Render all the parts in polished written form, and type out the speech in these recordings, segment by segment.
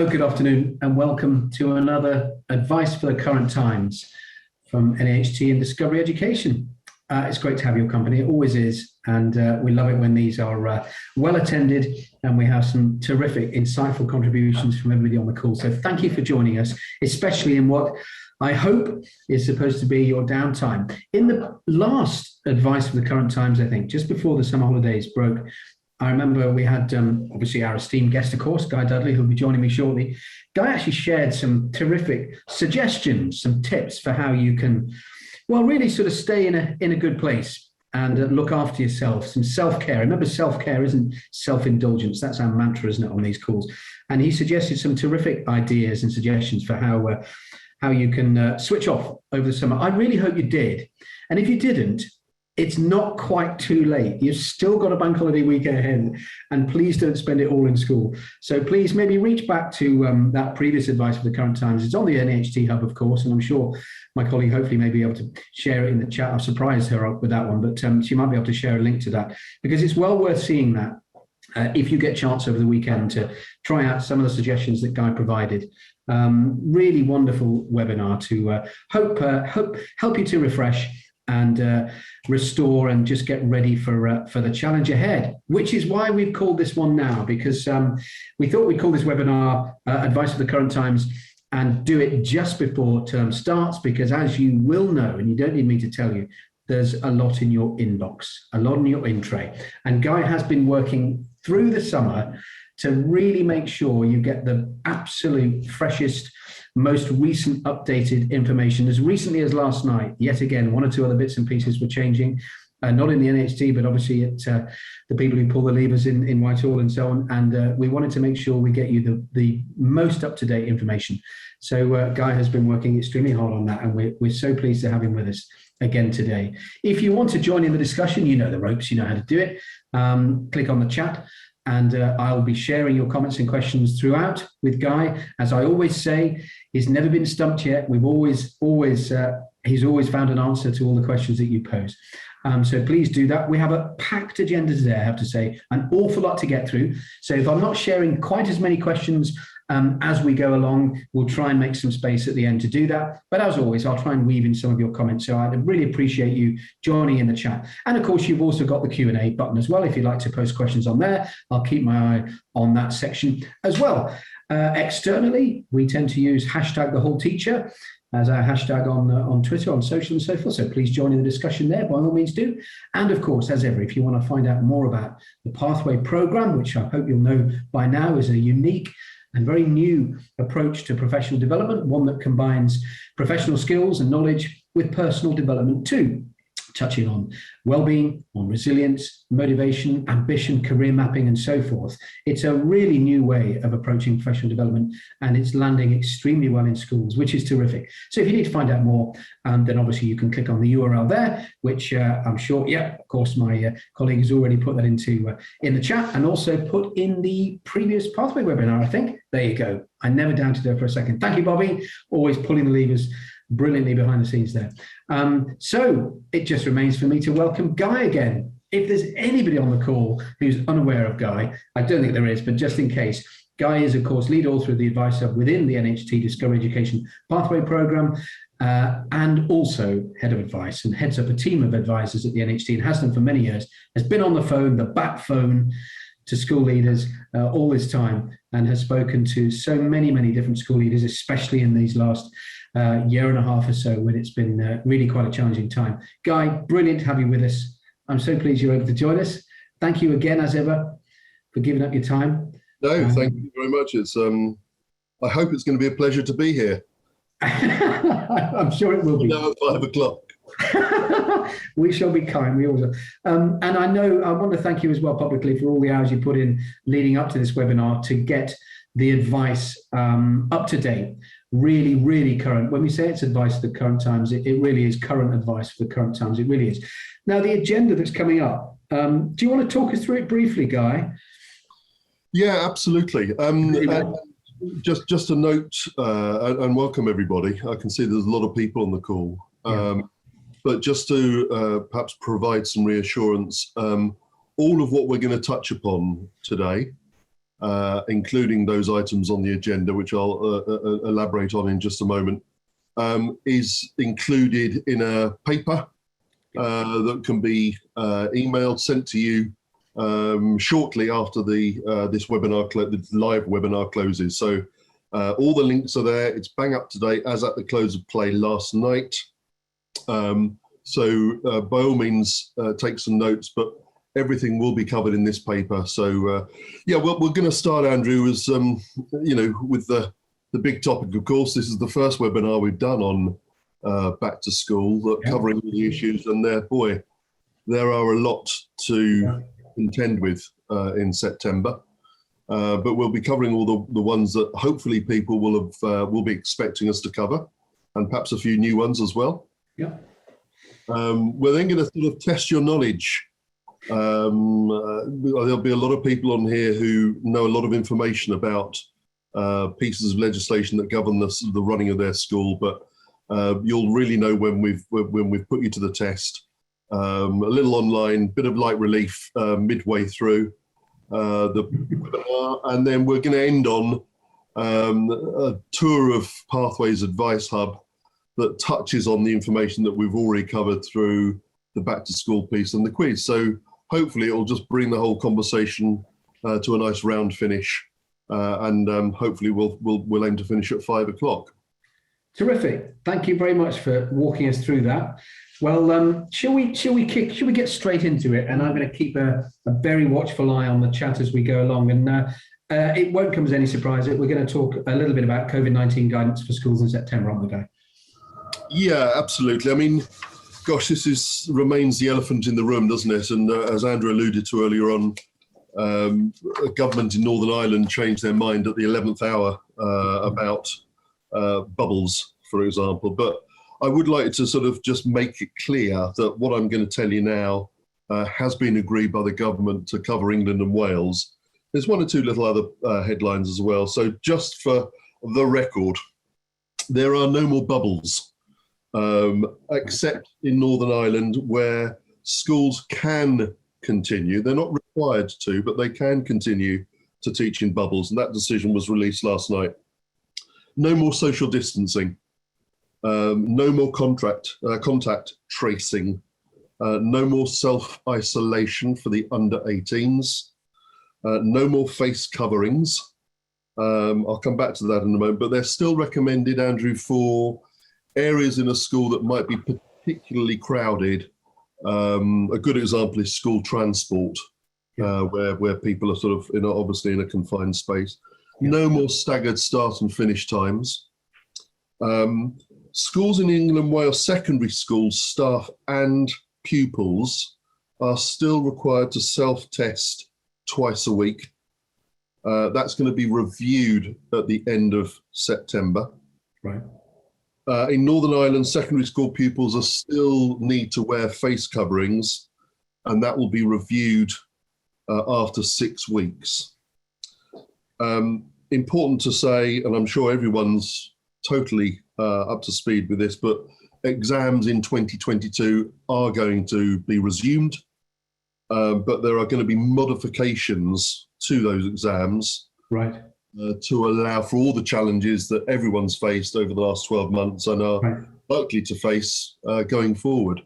Hello, good afternoon, and welcome to another Advice for the Current Times from NAHT and Discovery Education. It's great to have your company, it always is, and we love it when these are well attended and we have some terrific, insightful contributions from everybody on the call. So thank you for joining us, especially in what I hope is supposed to be your downtime. In the last Advice for the Current Times, I think, just before the summer holidays broke, I remember we had, obviously, our esteemed guest, of course, Guy Dudley, who'll be joining me shortly. Guy actually shared some terrific suggestions, some tips for how you can, well, really sort of stay in a good place and look after yourself, some self-care. Remember, self-care isn't self-indulgence. That's our mantra, isn't it, on these calls? And he suggested some terrific ideas and suggestions for how you can switch off over the summer. I really hope you did. And if you didn't, it's not quite too late. You've still got a bank holiday weekend ahead, and please don't spend it all in school. So please maybe reach back to that previous Advice for the Current Times. It's on the NAHT Hub, of course, and I'm sure my colleague hopefully may be able to share it in the chat. I've surprised her with that one, but she might be able to share a link to that because it's well worth seeing that. If you get a chance over the weekend to try out some of the suggestions that Guy provided. Really wonderful webinar to help you to refresh and restore and just get ready for the challenge ahead, which is why we've called this one now, because we thought we'd call this webinar Advice for the Current Times and do it just before term starts, because as you will know, and you don't need me to tell you, there's a lot in your inbox, a lot in your in tray. And Guy has been working through the summer to really make sure you get the absolute freshest, most recent updated information. As recently as last night, yet again, one or two other bits and pieces were changing, not in the NHT, but obviously at the people who pull the levers in Whitehall and so on. And we wanted to make sure we get you the most up-to-date information. So Guy has been working extremely hard on that, and we're so pleased to have him with us again today. If you want to join in the discussion, you know the ropes, you know how to do it. Click on the chat. And I'll be sharing your comments and questions throughout with Guy. As I always say, he's never been stumped yet. He's always found an answer to all the questions that you pose. So please do that. We have a packed agenda today, I have to say, an awful lot to get through. So if I'm not sharing quite as many questions as we go along, we'll try and make some space at the end to do that. But as always, I'll try and weave in some of your comments. So I'd really appreciate you joining in the chat. And of course, you've also got the Q&A button as well. If you'd like to post questions on there, I'll keep my eye on that section as well. Externally, we tend to use #TheWholeTeacher as our hashtag on Twitter, on social and so forth. So please join in the discussion there, by all means do. And of course, as ever, if you want to find out more about the Pathway Programme, which I hope you'll know by now is a unique and very new approach to professional development, one that combines professional skills and knowledge with personal development too, touching on well-being, on resilience, motivation, ambition, career mapping, and so forth. It's a really new way of approaching professional development, and it's landing extremely well in schools, which is terrific. So if you need to find out more, then obviously you can click on the URL there, which I'm sure, of course, my colleague has already put that into in the chat and also put in the previous Pathway webinar, I think. There you go. I never doubted her for a second. Thank you, Bobby. Always pulling the levers brilliantly behind the scenes there. So it just remains for me to welcome Guy again. If there's anybody on the call who's unaware of Guy, I don't think there is, but just in case, Guy is, of course, lead author of the Advice Hub within the NHT Discovery Education Pathway Programme, and also head of advice, and heads up a team of advisors at the NHT and has done for many years, has been on the phone, the back phone, to school leaders all this time, and has spoken to so many, many different school leaders, especially in these last year and a half or so, when it's been really quite a challenging time. Guy, brilliant to have you with us. I'm so pleased you're able to join us. Thank you again, as ever, for giving up your time. No, thank you very much. It's I hope it's going to be a pleasure to be here. I'm sure it will be. Now at 5 o'clock. We shall be kind, we always are. And I know I want to thank you as well publicly for all the hours you put in leading up to this webinar to get the advice up to date, really, really current. When we say it's advice for the current times, it really is current advice for the current times. It really is. Now, the agenda that's coming up, do you want to talk us through it briefly, Guy? Yeah, absolutely. Just a note, and welcome everybody. I can see there's a lot of people on the call. But just to perhaps provide some reassurance, all of what we're going to touch upon today including those items on the agenda, which I'll elaborate on in just a moment, is included in a paper that can be emailed, sent to you shortly after this live webinar closes. So all the links are there. It's bang up to date as at the close of play last night. So by all means, take some notes, but everything will be covered in this paper. So yeah, we're going to start, Andrew, as with the big topic. Of course, this is the first webinar we've done on back to school, covering the issues, and there are a lot to contend with in September. But we'll be covering all the ones that hopefully people will be expecting us to cover, and perhaps a few new ones as well. Yeah. We're then going to sort of test your knowledge. There'll be a lot of people on here who know a lot of information about pieces of legislation that govern the running of their school, but you'll really know when we've put you to the test. A little online, bit of light relief midway through the webinar, and then we're going to end on a tour of Pathways Advice Hub that touches on the information that we've already covered through the back to school piece and the quiz. So hopefully it will just bring the whole conversation to a nice round finish, and hopefully we'll aim to finish at 5 o'clock. Terrific. Thank you very much for walking us through that. Well, shall we get straight into it? And I'm going to keep a very watchful eye on the chat as we go along. And it won't come as any surprise that we're going to talk a little bit about COVID-19 guidance for schools in September, aren't we, Guy? Yeah, absolutely. I mean, gosh, this remains the elephant in the room, doesn't it? And as Andrew alluded to earlier on, a government in Northern Ireland changed their mind at the 11th hour about bubbles, for example. But I would like to sort of just make it clear that what I'm going to tell you now has been agreed by the government to cover England and Wales. There's one or two little other headlines as well. So just for the record, there are no more bubbles, except in Northern Ireland, where schools can continue. They're not required to, but they can continue to teach in bubbles. And that decision was released last night. No more social distancing. No more contact tracing, no more self-isolation for the under 18s, no more face coverings. I'll come back to that in a moment, but they're still recommended, Andrew, for areas in a school that might be particularly crowded. A good example is school transport, where people are sort of obviously in a confined space. No more staggered start and finish times. Schools in England and Wales, secondary schools, staff and pupils are still required to self-test twice a week. That's going to be reviewed at the end of September. Right. In Northern Ireland, secondary school pupils are still need to wear face coverings, and that will be reviewed after 6 weeks. Important to say, and I'm sure everyone's totally up to speed with this, but exams in 2022 are going to be resumed, but there are going to be modifications to those exams, right, to allow for all the challenges that everyone's faced over the last 12 months and are likely to face going forward.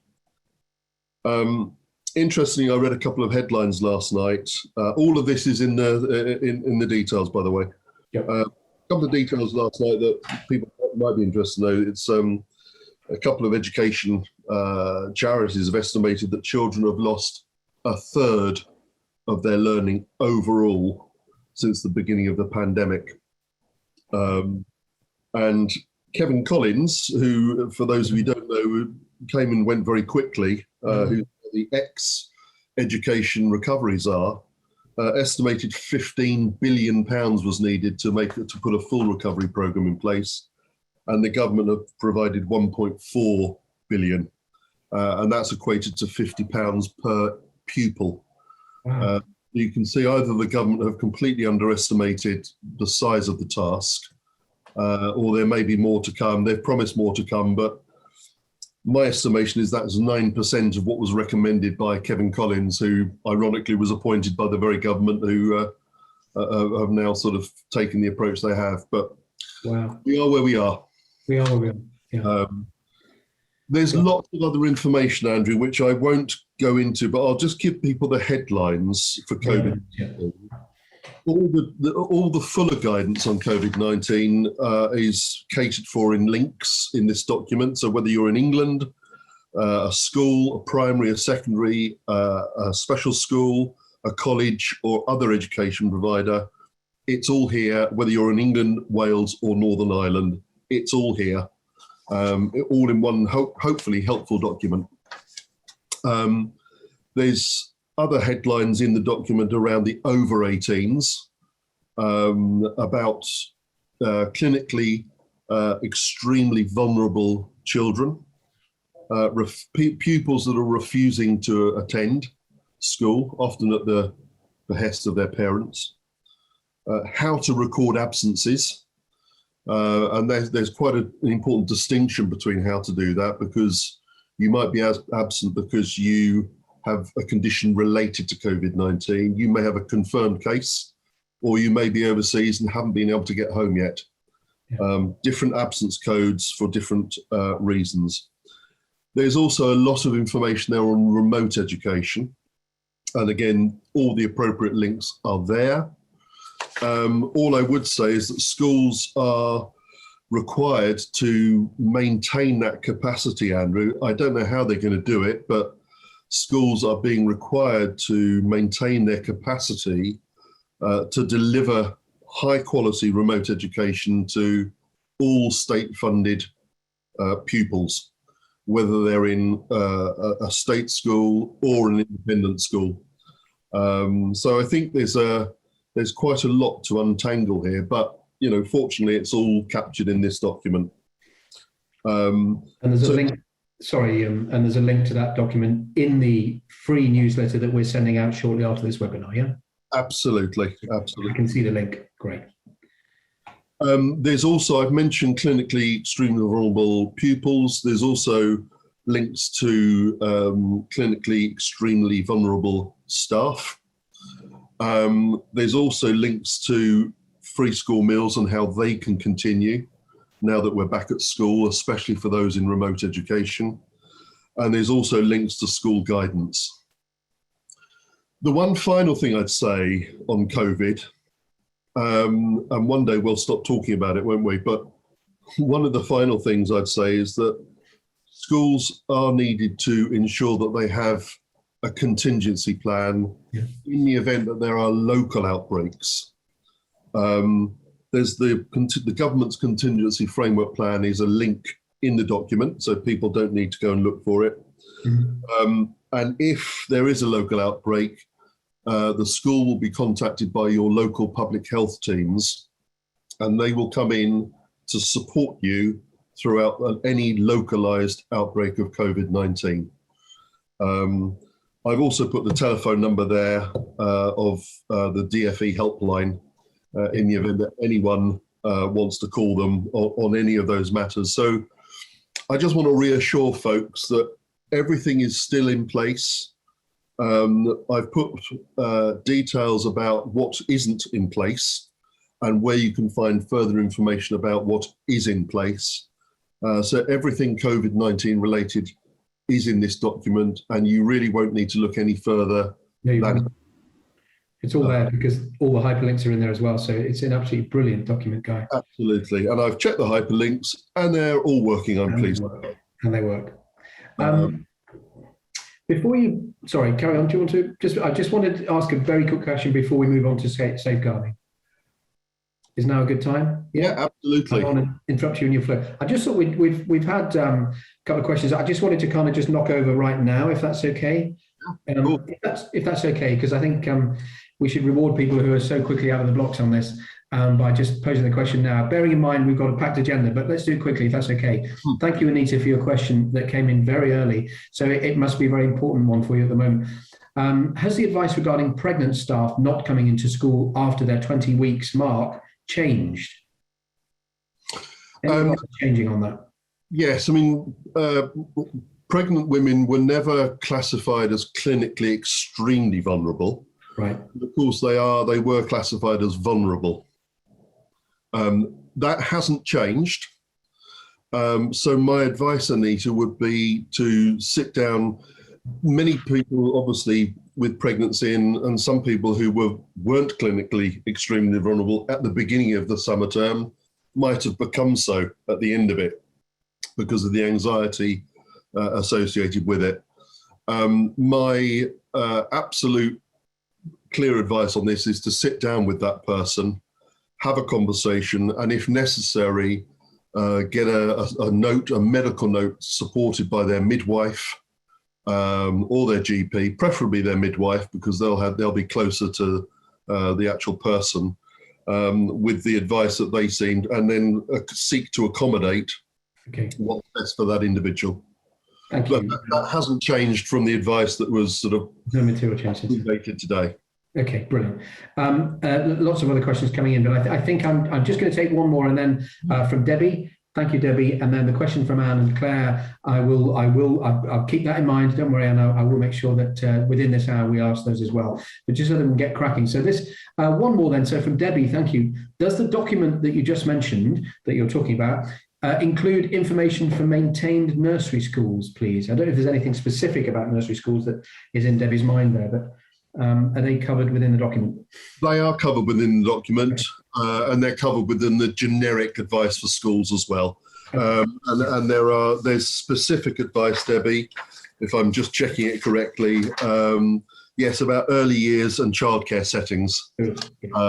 Interestingly, I read a couple of headlines last night. All of this is in the details, by the way. Yep. A couple of details last night that people might be interested to know. It's a couple of education charities have estimated that children have lost a third of their learning overall since the beginning of the pandemic. And Kevin Collins, who, for those of you who don't know, came and went very quickly, who's the ex-education recovery czar, estimated £15 billion was needed to put a full recovery programme in place. And the government have provided 1.4 billion. And that's equated to £50 per pupil. Wow. You can see either the government have completely underestimated the size of the task, or there may be more to come. They've promised more to come, but my estimation is that's 9% of what was recommended by Kevin Collins, who ironically was appointed by the very government who have now sort of taken the approach they have. But wow, we are where we are. we are where we are. Yeah. There's lots of other information, Andrew, which I won't go into, but I'll just give people the headlines for COVID. Yeah. All the fuller guidance on COVID-19 is catered for in links in this document. So whether you're in England, a school, a primary, a secondary, a special school, a college or other education provider, it's all here. Whether you're in England, Wales or Northern Ireland, it's all here. All in one hopefully helpful document. There's other headlines in the document around the over 18s, about clinically extremely vulnerable children, pupils that are refusing to attend school, often at the behest of their parents, how to record absences. And there's quite an important distinction between how to do that, because you might be absent because you have a condition related to COVID-19. You may have a confirmed case, or you may be overseas and haven't been able to get home yet. Yeah. Different absence codes for different reasons. There's also a lot of information there on remote education. And again, all the appropriate links are there. All I would say is that schools are required to maintain that capacity, Andrew. I don't know how they're going to do it, but schools are being required to maintain their capacity to deliver high quality remote education to all state funded pupils, whether they're in a state school or an independent school. So I think there's quite a lot to untangle here, but fortunately, it's all captured in this document. And there's a link. Sorry, and there's a link to that document in the free newsletter that we're sending out shortly after this webinar. Yeah. Absolutely. I can see the link. Great. There's also, I've mentioned clinically extremely vulnerable pupils. There's also links to clinically extremely vulnerable staff. There's also links to free school meals and how they can continue now that we're back at school, especially for those in remote education. And there's also links to school guidance. The one final thing I'd say on COVID, and one day we'll stop talking about it, won't we? But one of the final things I'd say is that schools are needed to ensure that they have a contingency plan in the event that there are local outbreaks. There's the government's contingency framework plan is a link in the document, so people don't need to go and look for it. Mm-hmm. And if there is a local outbreak, the school will be contacted by your local public health teams, and they will come in to support you throughout any localized outbreak of COVID-19. I've also put the telephone number there of the DFE helpline in the event that anyone wants to call them on any of those matters. So I just want to reassure folks that everything is still in place. I've put details about what isn't in place and where you can find further information about what is in place. So everything COVID-19 related is in this document, and you really won't need to look any further. It's all there because all the hyperlinks are in there as well. So it's an absolutely brilliant document, Guy. Absolutely. And I've checked the hyperlinks and they're all working, I'm pleased. And they work. Before you, sorry, carry on. Do you want to I just wanted to ask a very quick question before we move on to safeguarding. Is now a good time? Yeah, absolutely. I don't want to interrupt you in your flow. I just thought we've had a couple of questions. I just wanted to kind of just knock over right now, if that's okay. Cool. If that's okay, because I think we should reward people who are so quickly out of the blocks on this by just posing the question now. Bearing in mind we've got a packed agenda, but let's do it quickly if that's okay. Thank you, Anita, for your question that came in very early. So it must be a very important one for you at the moment. Has the advice regarding pregnant staff not coming into school after their 20 weeks mark changed? Anything changing on that? Yes, I mean, pregnant women were never classified as clinically extremely vulnerable. Right. And of course, they were classified as vulnerable. That hasn't changed. So my advice, Anita, would be to sit down. Many people, obviously, with pregnancy and some people who weren't clinically extremely vulnerable at the beginning of the summer term might have become so at the end of it because of the anxiety associated with it. My absolute clear advice on this is to sit down with that person, have a conversation, and if necessary, get a note, a medical note supported by their midwife or their GP, preferably their midwife, because they'll be closer to the actual person with the advice that they seemed, and then seek to accommodate what's best for that individual. Thank but you. That hasn't changed from the advice that was sort of debated today. Okay, brilliant. Lots of other questions coming in, but I think I'm just going to take one more, and then from Debbie. Thank you, Debbie. And then the question from Anne and Claire, I'll keep that in mind. Don't worry, Anne. I will make sure that within this hour we ask those as well. But just so that we can get cracking. So this one more then. So from Debbie, thank you. Does the document that you just mentioned that you're talking about include information for maintained nursery schools, please? I don't know if there's anything specific about nursery schools that is in Debbie's mind there, but are they covered within the document? They are covered within the document, and they're covered within the generic advice for schools as well. And there's specific advice, Debbie, if I'm just checking it correctly. Yes, about early years and childcare settings.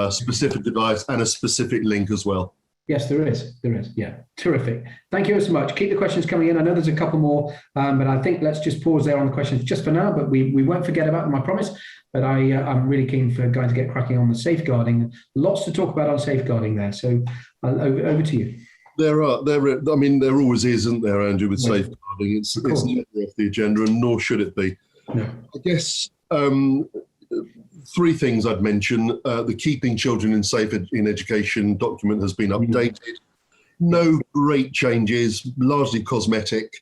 Specific advice and a specific link as well. Yes, there is. Yeah, terrific. Thank you so much. Keep the questions coming in. I know there's a couple more, but I think let's just pause there on the questions just for now, but we won't forget about them, I promise. But I'm really keen for Guy to get cracking on the safeguarding. Lots to talk about on safeguarding there. So over to you. There always is, isn't there, Andrew, with safeguarding. It's never off the agenda, and nor should it be. No. I guess three things I'd mention. The Keeping Children Safe in Education document has been updated. No great changes, largely cosmetic,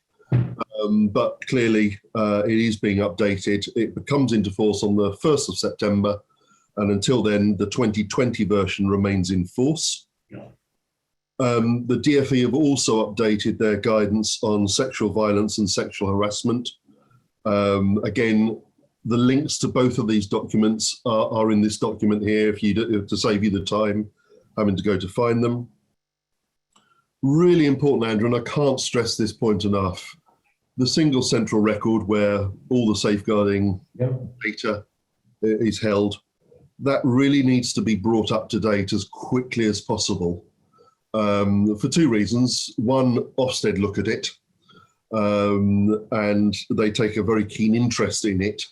but clearly it is being updated. It comes into force on the 1st of September, and until then, the 2020 version remains in force. Yeah. The DfE have also updated their guidance on sexual violence and sexual harassment. Again, the links to both of these documents are in this document here, to save you the time having to go to find them. Really important, Andrew, and I can't stress this point enough. The single central record where all the safeguarding data is held, that really needs to be brought up to date as quickly as possible. For two reasons. One, Ofsted look at it, and they take a very keen interest in it.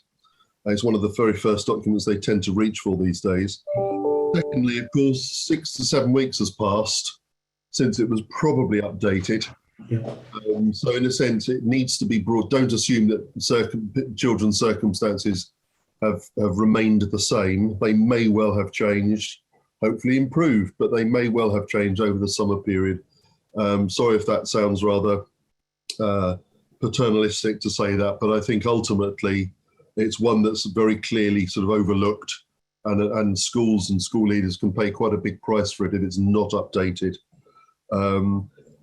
It's one of the very first documents they tend to reach for these days. Secondly, of course, 6 to 7 weeks has passed since it was probably updated. Yeah. So in a sense, it needs to be brought. Don't assume that children's circumstances have remained the same. They may well have changed, hopefully improved, but they may well have changed over the summer period. Sorry if that sounds rather paternalistic to say that, but I think ultimately it's one that's very clearly sort of overlooked, and schools and school leaders can pay quite a big price for it if it's not updated.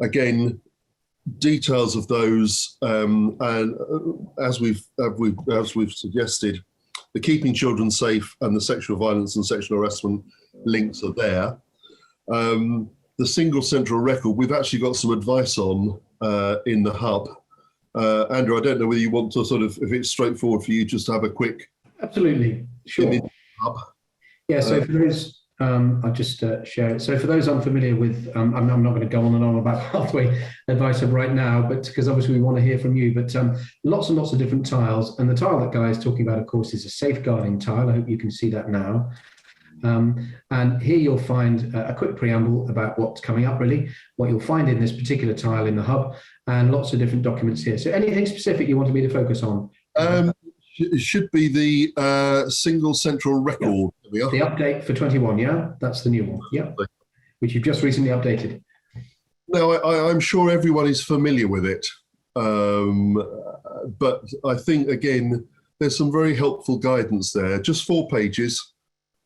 Again, details of those, and as we've suggested, the Keeping Children Safe and the sexual violence and sexual harassment links are there. The single central record, we've actually got some advice on in the hub. Andrew, I don't know whether you want to sort of, if it's straightforward for you, just to have a quick. Absolutely, sure. Yeah, so for those, I'll just share it. So for those unfamiliar with, I'm not going to go on and on about pathway advice right now, but because obviously we want to hear from you, but lots and lots of different tiles. And the tile that Guy is talking about, of course, is a safeguarding tile. I hope you can see that now. And here you'll find a quick preamble about what's coming up, really, what you'll find in this particular tile in the hub, and lots of different documents here. So anything specific you wanted me to focus on? It should be the single central record. Yeah. The update for 21, yeah? That's the new one, yeah? Which you've just recently updated. No, I'm sure everyone is familiar with it. But I think, again, there's some very helpful guidance there, just 4 pages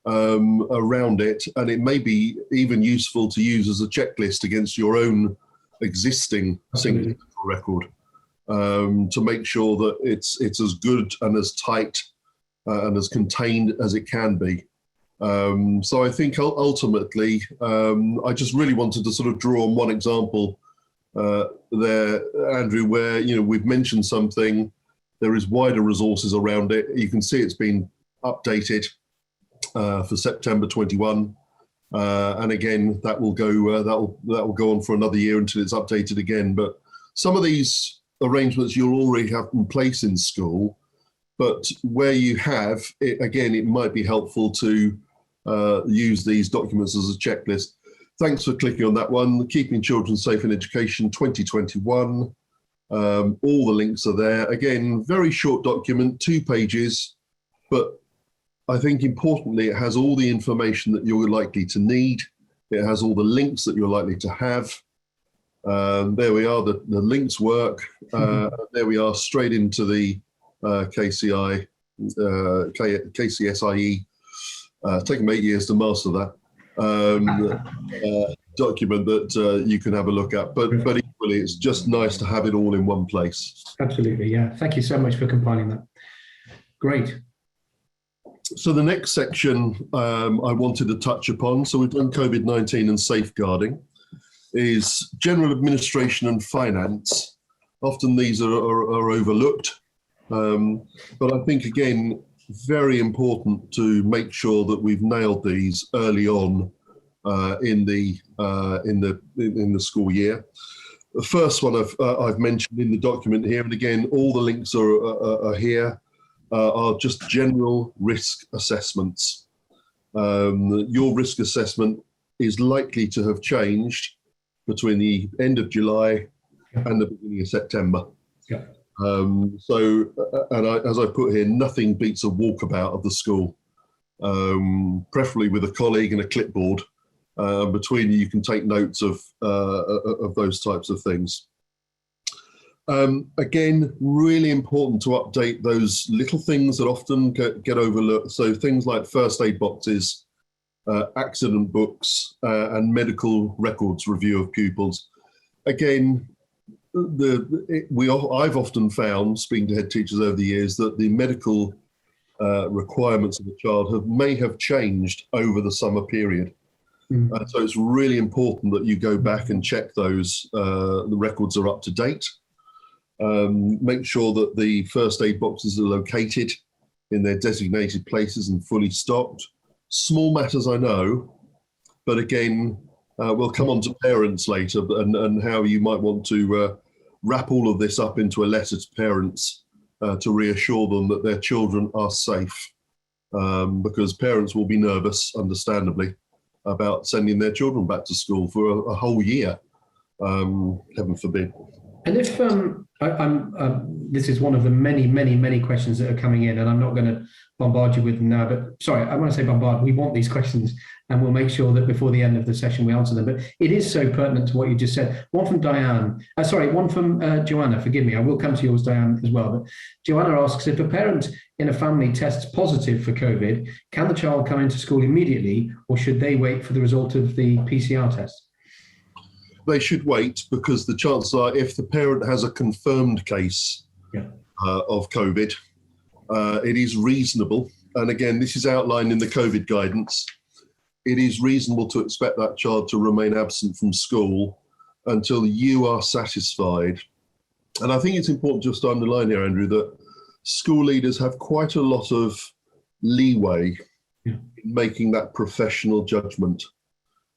around it, and it may be even useful to use as a checklist against your own existing single record, to make sure that it's as good and as tight and as contained as it can be. So I think ultimately, I just really wanted to sort of draw on one example there, Andrew, where, you know, we've mentioned something, there is wider resources around it. You can see it's been updated for September 21, and again that will go that will go on for another year until it's updated again. But some of these arrangements you'll already have in place in school, but where you have it, again, it might be helpful to use these documents as a checklist. Thanks for clicking on that one. Keeping Children Safe in Education 2021. All the links are there. Again, very short document, 2 pages, but I think importantly, it has all the information that you're likely to need. It has all the links that you're likely to have. There we are, the links work. There we are, straight into the KCSIE. It's taken me 8 years to master that document that you can have a look at. But equally, it's just nice to have it all in one place. Absolutely, yeah. Thank you so much for compiling that. Great. So the next section I wanted to touch upon, so we've done COVID-19 and safeguarding, is general administration and finance. Often these are overlooked, but I think, again, very important to make sure that we've nailed these early on in the school year. The first one I've mentioned in the document here, and again, all the links are here, are just general risk assessments. Your risk assessment is likely to have changed between the end of July and the beginning of September. Yeah. As I put here, nothing beats a walkabout of the school, preferably with a colleague and a clipboard. Between you can take notes of those types of things. Again, really important to update those little things that often get overlooked. So things like first aid boxes, accident books, and medical records review of pupils. Again, I've often found, speaking to head teachers over the years, that the medical requirements of the child may have changed over the summer period. So it's really important that you go back and check those, the records are up to date. Make sure that the first aid boxes are located in their designated places and fully stocked. Small matters, I know, but again, we'll come on to parents later and how you might want to wrap all of this up into a letter to parents to reassure them that their children are safe, because parents will be nervous, understandably, about sending their children back to school for a whole year, heaven forbid. And if this is one of the many questions that are coming in, and I'm not going to bombard you with them now, but sorry, I want to say bombard. We want these questions, and we'll make sure that before the end of the session we answer them. But it is so pertinent to what you just said. One from Diane, one from Joanna, forgive me, I will come to yours, Diane, as well. But Joanna asks, if a parent in a family tests positive for COVID, can the child come into school immediately, or should they wait for the result of the PCR test? They should wait, because the chances are, if the parent has a confirmed case of COVID, it is reasonable. And again, this is outlined in the COVID guidance. It is reasonable to expect that child to remain absent from school until you are satisfied. And I think it's important just to underline here, Andrew, that school leaders have quite a lot of leeway in making that professional judgment.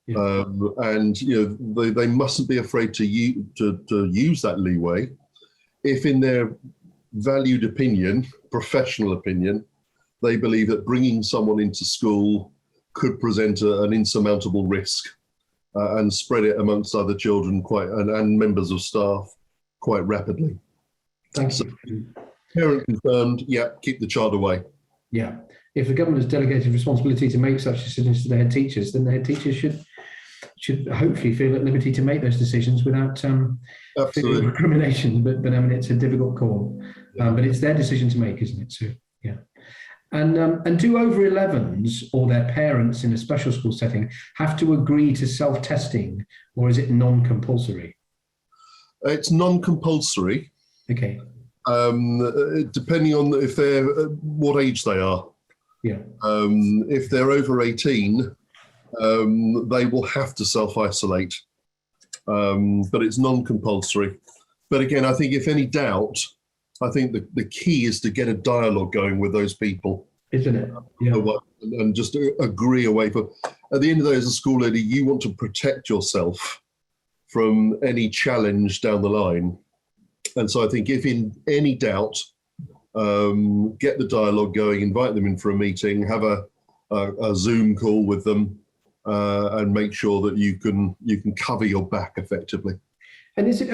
And they mustn't be afraid to use that leeway if, in their valued opinion, professional opinion, they believe that bringing someone into school could present an insurmountable risk and spread it amongst other children and members of staff quite rapidly. Thank you. Parent confirmed, keep the child away. Yeah. If the government has delegated responsibility to make such decisions to the head teachers, then the head teachers should hopefully feel at liberty to make those decisions without recrimination. But I mean, it's a difficult call. But it's their decision to make, isn't it? So And do over 11s or their parents in a special school setting have to agree to self-testing, or is it non-compulsory? It's non-compulsory. Okay. Depending on if they're what age they are. Yeah. If they're over 18, they will have to self-isolate, but it's non-compulsory. But again, I think if any doubt, I think the key is to get a dialogue going with those people. Isn't it? Yeah. And just agree away. But at the end of the day, as a school leader, you want to protect yourself from any challenge down the line. And so I think if in any doubt, get the dialogue going, invite them in for a meeting, have a Zoom call with them, and make sure that you can cover your back effectively. And is it?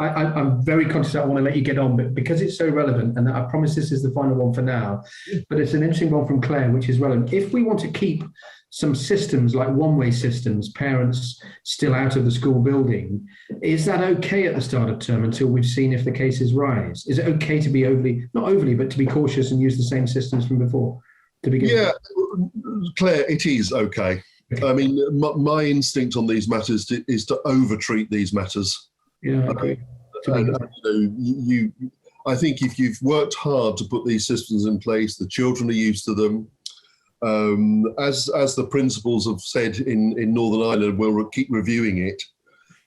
I'm very conscious that I want to let you get on, but because it's so relevant, and I promise this is the final one for now, but it's an interesting one from Claire, which is relevant. If we want to keep some systems like one-way systems, parents still out of the school building, is that okay at the start of term until we've seen if the cases rise? Is it okay to be not overly, but to be cautious and use the same systems from before to begin with? Yeah, Claire, it is okay. I mean, my instinct on these matters is to over-treat these matters. Yeah, I agree. I think if you've worked hard to put these systems in place, the children are used to them. As the principals have said in Northern Ireland, we'll keep reviewing it.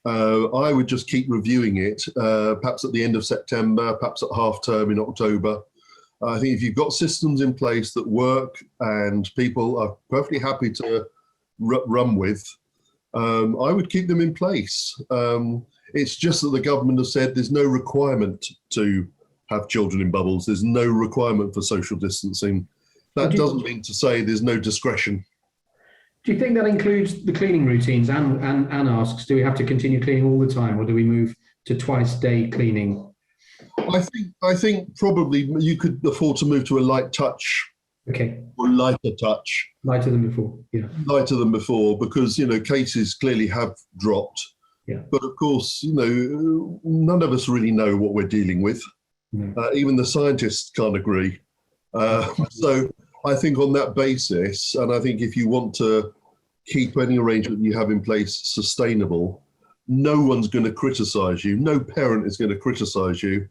I would just keep reviewing it, perhaps at the end of September, perhaps at half term in October. I think if you've got systems in place that work and people are perfectly happy to run with, I would keep them in place. It's just that the government has said there's no requirement to have children in bubbles. There's no requirement for social distancing. That doesn't mean to say there's no discretion. Do you think that includes the cleaning routines? Anne asks, do we have to continue cleaning all the time, or do we move to twice-day cleaning? I think probably you could afford to move to a light touch. Okay. Or lighter touch. Lighter than before, yeah. Lighter than before, because, cases clearly have dropped. Yeah. But of course, none of us really know what we're dealing with. No. Even the scientists can't agree. So I think on that basis, and I think if you want to keep any arrangement you have in place sustainable, no one's going to criticise you. No parent is going to criticise you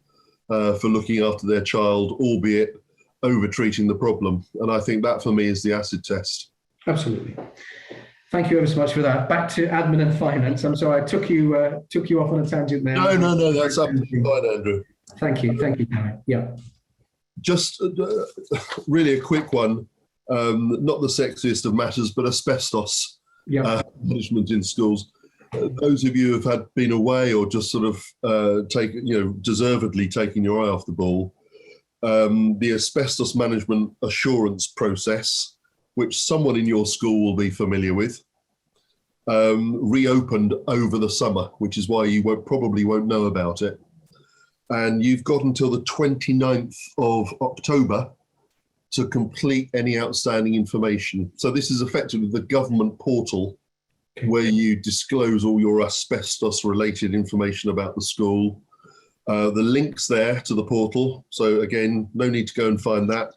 for looking after their child, albeit over-treating the problem. And I think that for me is the acid test. Absolutely. Thank you ever so much for that. Back to admin and finance. I'm sorry I took you off on a tangent there. No, that's absolutely fine, Andrew. Thank you, Harry. Yeah. Just really a quick one, not the sexiest of matters, but asbestos management in schools. Those of you who have been away or just sort of deservedly taking your eye off the ball, the asbestos management assurance process, which someone in your school will be familiar with, reopened over the summer, which is why you probably won't know about it. And you've got until the 29th of October to complete any outstanding information. So this is effectively the government portal where you disclose all your asbestos-related information about the school. The link's there to the portal. So again, no need to go and find that.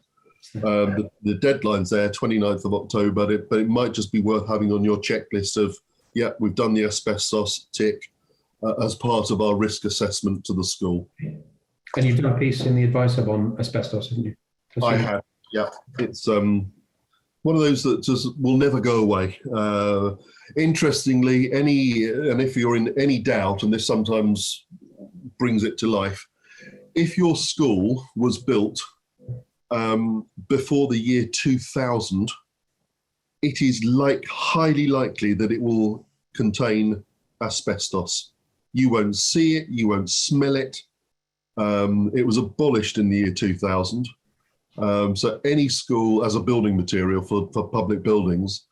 The deadline's there, 29th of October, but it might just be worth having on your checklist of, we've done the asbestos tick as part of our risk assessment to the school. And you've done a piece in the Advice Hub on asbestos, haven't you? I have, yeah. It's one of those that just will never go away. Interestingly, and if you're in any doubt, and this sometimes brings it to life, if your school was built before the year 2000, it is highly likely that it will contain asbestos. You won't see it, you won't smell it. It was abolished in the year 2000. So any school as a building material for public buildings,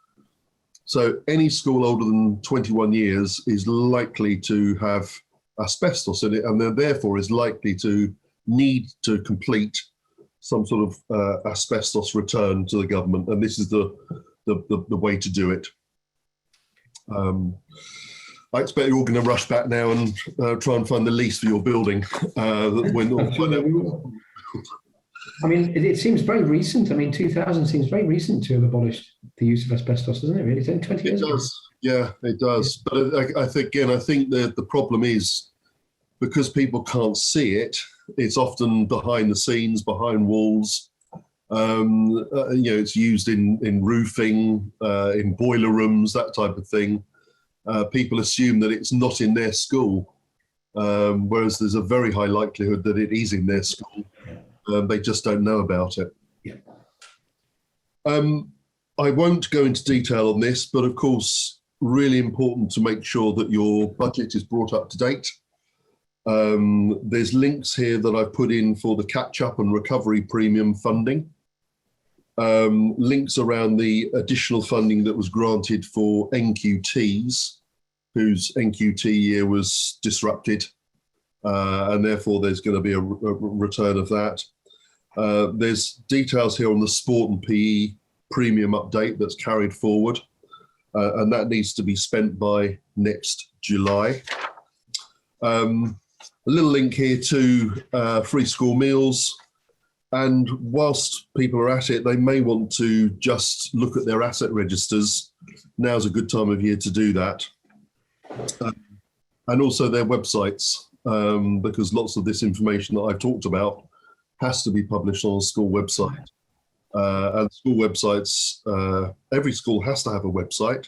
so any school older than 21 years is likely to have asbestos in it, and therefore is likely to need to complete some sort of asbestos return to the government, and this is the way to do it. I expect you're all going to rush back now and try and find the lease for your building. I mean, it seems very recent. I mean, 2000 seems very recent to have abolished the use of asbestos, doesn't it? Really, it's only 20 years ago. It does. Yeah, it does. But I think that the problem is because people can't see it. It's often behind the scenes, behind walls. It's used in roofing, in boiler rooms, that type of thing. People assume that it's not in their school, whereas there's a very high likelihood that it is in their school. They just don't know about it. Yeah. I won't go into detail on this, but of course, really important to make sure that your budget is brought up to date. There's links here that I've put in for the catch-up and recovery premium funding. Links around the additional funding that was granted for NQTs, whose NQT year was disrupted, and therefore there's going to be a return of that. There's details here on the sport and PE premium update that's carried forward, and that needs to be spent by next July. A little link here to free school meals. And whilst people are at it, they may want to just look at their asset registers. Now's a good time of year to do that. And also their websites, because lots of this information that I've talked about has to be published on a school website. And school websites, every school has to have a website.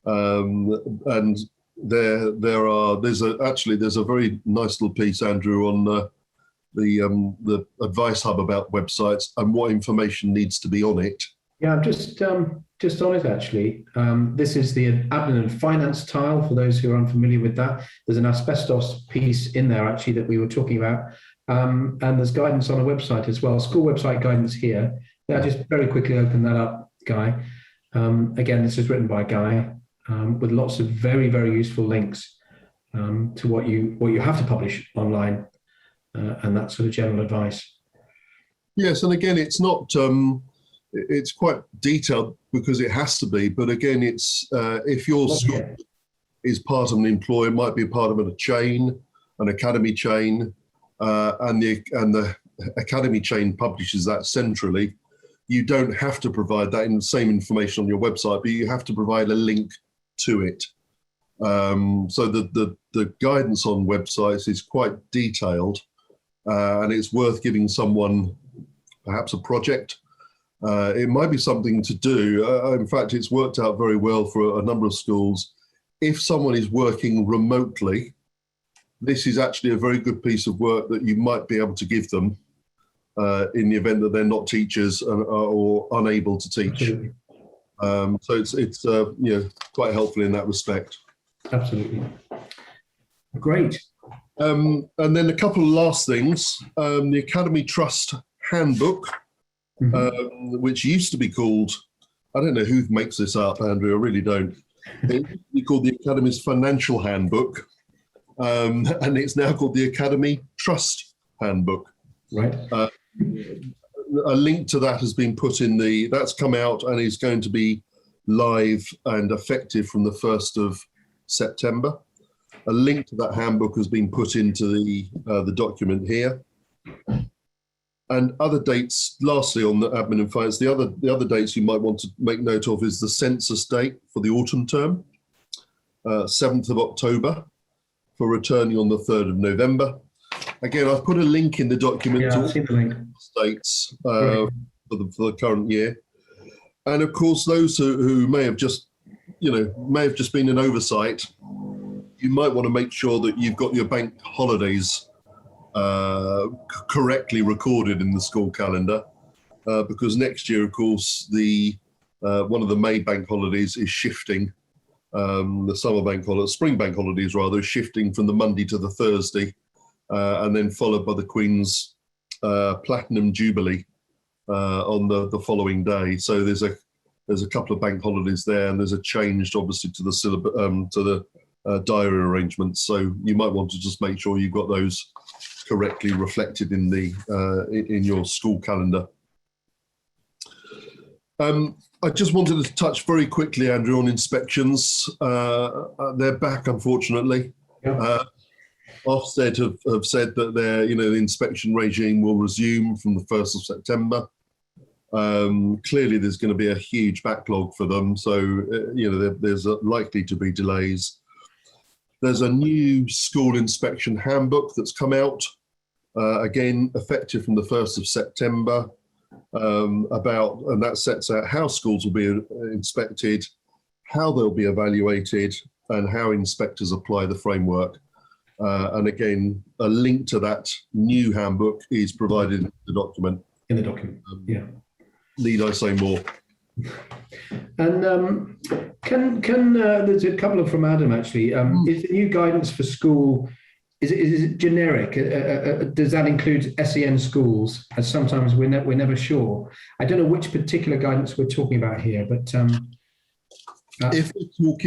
And there's a very nice little piece, Andrew, on the advice hub about websites and what information needs to be on it. Yeah, I'm just on it actually. This is the admin and finance tile for those who are unfamiliar with that. There's an asbestos piece in there actually that we were talking about, and there's guidance on a website as well. School website guidance here. Yeah, just very quickly open that up, Guy. Again, this is written by Guy with lots of very, very useful links to what you have to publish online. And that sort of general advice. Yes, and again, it's not. It's quite detailed because it has to be. But again, it's if your school is part of an employer, it might be a part of a chain, an academy chain, and the academy chain publishes that centrally. You don't have to provide that in the same information on your website, but you have to provide a link to it. So the guidance on websites is quite detailed. And it's worth giving someone perhaps a project. It might be something to do. In fact, it's worked out very well for a number of schools. If someone is working remotely, this is actually a very good piece of work that you might be able to give them in the event that they're not teachers or unable to teach. So it's quite helpful in that respect. Absolutely. Great. And then a couple of last things. The Academy Trust Handbook, which used to be called, I don't know who makes this up, Andrew, I really don't. It used to be called the Academy's Financial Handbook, and it's now called the Academy Trust Handbook. Right. A link to that has been put in that's come out and is going to be live and effective from the 1st of September. A link to that handbook has been put into the document here. And other dates, lastly on the admin and finance, the other dates you might want to make note of is the census date for the autumn term, 7th of October, for returning on the 3rd of November. Again, I've put a link in the document to all the dates for the current year. And of course, those who may have just been an oversight, you might want to make sure that you've got your bank holidays correctly recorded in the school calendar, because next year, of course, one of the May bank holidays is shifting. The spring bank holidays rather, is shifting from the Monday to the Thursday, and then followed by the Queen's Platinum Jubilee on the following day. So there's a couple of bank holidays there, and there's a change, obviously, to the diary arrangements. So you might want to just make sure you've got those correctly reflected in in your school calendar. I just wanted to touch very quickly, Andrew, on inspections. They're back, unfortunately. Yeah. Ofsted have said that the inspection regime will resume from the 1st of September. Clearly, there's going to be a huge backlog for them, so there's likely to be delays. There's a new school inspection handbook that's come out, again effective from the 1st of September, and that sets out how schools will be inspected, how they'll be evaluated, and how inspectors apply the framework. And again, a link to that new handbook is provided in the document. Yeah. Need I say more? And there's a couple of from Adam actually. Is the new guidance for school, is it generic? Does that include SEN schools? As sometimes we're never sure. I don't know which particular guidance we're talking about here, but if we're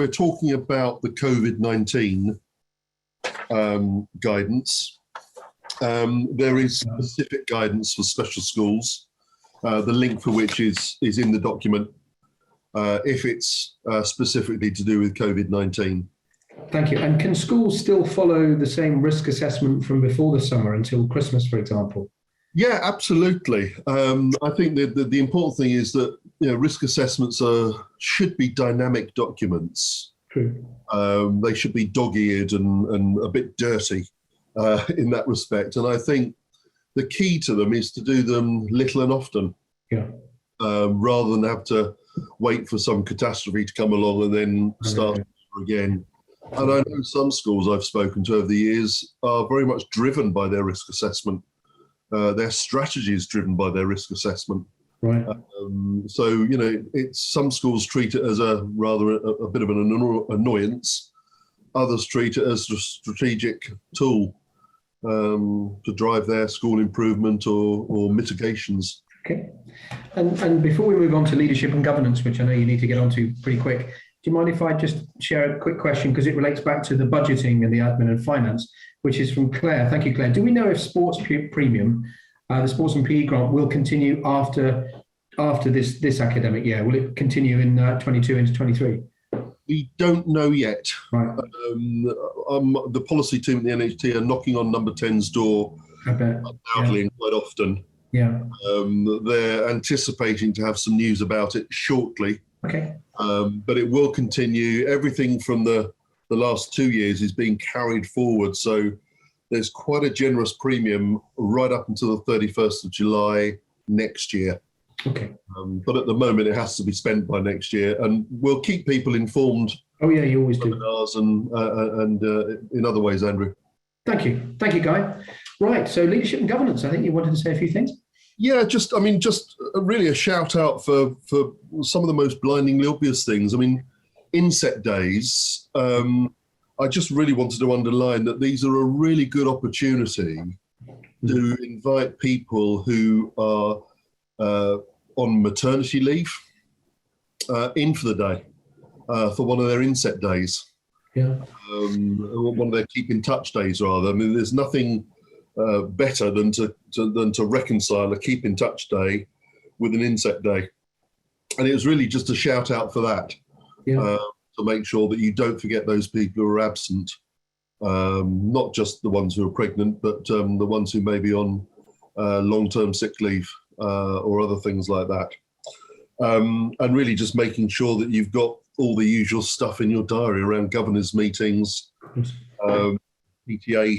talking about the COVID-19 guidance, there is specific guidance for special schools, the link for which is in the document, if it's specifically to do with COVID-19. Thank you. And can schools still follow the same risk assessment from before the summer until Christmas, for example? Yeah, absolutely. I think the important thing is that risk assessments should be dynamic documents. True. They should be dog-eared and a bit dirty in that respect. And I think the key to them is to do them little and often, rather than have to wait for some catastrophe to come along and then start again. And I know some schools I've spoken to over the years are very much driven by their risk assessment. Their strategy is driven by their risk assessment. Right. So, some schools treat it as a bit of an annoyance. Others treat it as a strategic tool to drive their school improvement or mitigations. Okay. And before we move on to leadership and governance, which I know you need to get onto pretty quick, do you mind if I just share a quick question, because it relates back to the budgeting and the admin and finance, which is from Claire. Thank you, Claire. Do we know if sports premium, the sports and PE grant, will continue after this academic year? Will it continue in 22 into 23? We don't know yet. Right. The policy team at the NHT are knocking on number 10's door, I bet. undoubtedly, and quite often. Yeah. They're anticipating to have some news about it shortly. Okay. But it will continue. Everything from the last 2 years is being carried forward. So there's quite a generous premium right up until the 31st of July next year. Okay. But at the moment, it has to be spent by next year. And we'll keep people informed. Oh, yeah, you always do. And in other ways, Andrew. Thank you. Thank you, Guy. Right. So leadership and governance, I think you wanted to say a few things. Yeah, just really a shout out for some of the most blindingly obvious things. I mean, inset days, I just really wanted to underline that these are a really good opportunity to invite people who are on maternity leave in for the day, for one of their inset days. Yeah. One of their keep in touch days, rather. I mean, there's nothing better than to reconcile a keep in touch day with an inset day, and it was really just a shout out for that, to make sure that you don't forget those people who are absent, not just the ones who are pregnant, but the ones who may be on long-term sick leave or other things like that, and really just making sure that you've got all the usual stuff in your diary around governors meetings, PTA,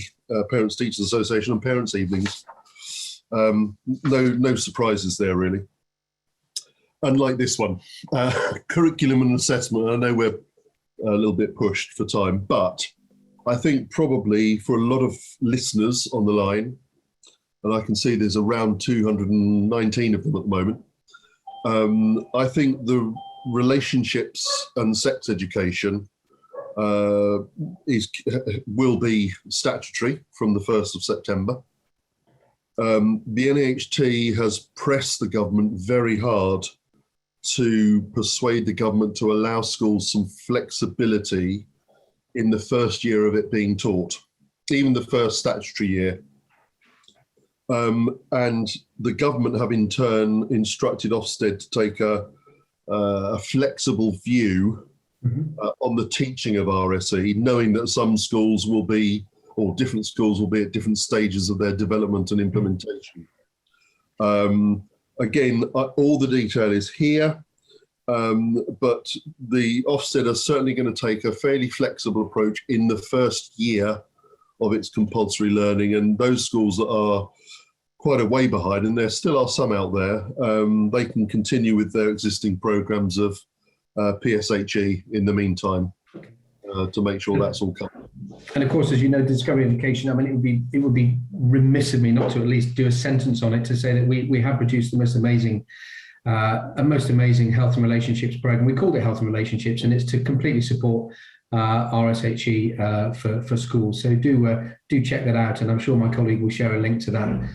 Parents Teachers Association, and parents' evenings. No surprises there, really. Unlike this one, curriculum and assessment. I know we're a little bit pushed for time, but I think probably for a lot of listeners on the line, and I can see there's around 219 of them at the moment, I think the relationships and sex education will be statutory from the 1st of September. The NAHT has pressed the government very hard to persuade the government to allow schools some flexibility in the first year of it being taught, even the first statutory year. And the government have in turn instructed Ofsted to take a flexible view on the teaching of RSE, knowing that some schools will be, or different schools will be at different stages of their development and implementation. Again, all the detail is here, but the Ofsted are certainly going to take a fairly flexible approach in the first year of its compulsory learning, and those schools that are quite a way behind, and there still are some out there, they can continue with their existing programs of PSHE in the meantime to make sure that's all covered. And of course, as you know, Discovery Education, I mean, it would be remiss of me not to at least do a sentence on it to say that we have produced the most amazing health and relationships program. We called it Health and Relationships, and it's to completely support RSHE for schools. So do check that out, and I'm sure my colleague will share a link to that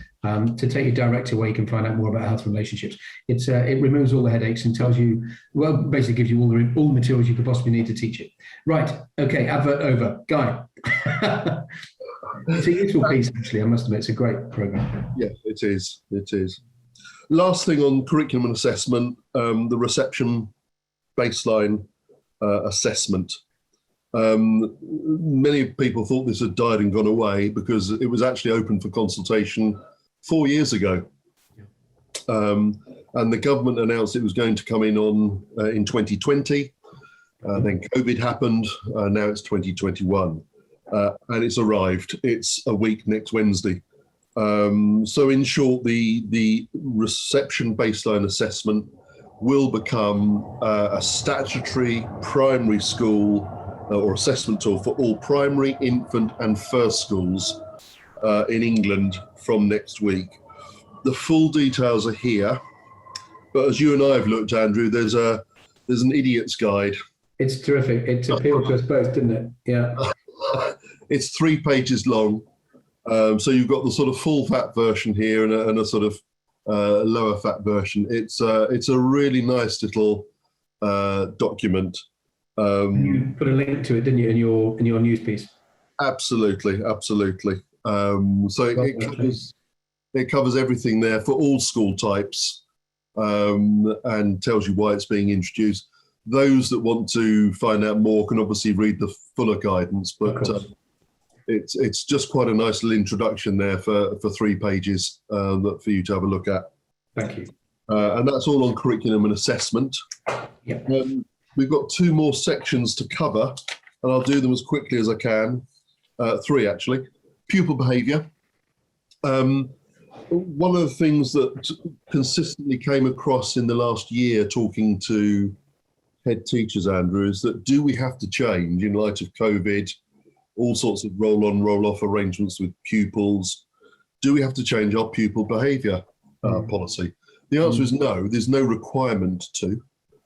to take you direct to where you can find out more about health and relationships. It removes all the headaches and tells you, well, basically gives you all the materials you could possibly need to teach it. Right, okay, advert over. Guy. It's a useful piece, actually, I must admit. It's a great program. Yeah, it is. It is. Last thing on curriculum and assessment, the reception baseline assessment. Many people thought this had died and gone away because it was actually open for consultation 4 years ago. And the government announced it was going to come in in 2020. Then COVID happened. Now it's 2021. And it's arrived. It's a week next Wednesday. So in short, the reception baseline assessment will become a statutory primary school or assessment tool for all primary, infant and first schools in England from next week. The full details are here, but as you and I have looked, Andrew, there's an idiot's guide. It's terrific. It appealed to us both, didn't it? Yeah. It's 3 pages long. So you've got the sort of full fat version here and a sort of lower fat version. It's a really nice little document. You put a link to it, didn't you, in your news piece? Absolutely. So it covers everything there for all school types, and tells you why it's being introduced. Those that want to find out more can obviously read the fuller guidance, but it's just quite a nice little introduction there for 3 pages for you to have a look at. Thank you. And that's all on curriculum and assessment. Yeah. We've got 2 more sections to cover, and I'll do them as quickly as I can. 3 actually. Pupil behaviour. One of the things that consistently came across in the last year talking to head teachers, Andrew, is that do we have to change in light of COVID, all sorts of roll-on, roll-off arrangements with pupils? Do we have to change our pupil behaviour policy? The answer is no. There's no requirement to.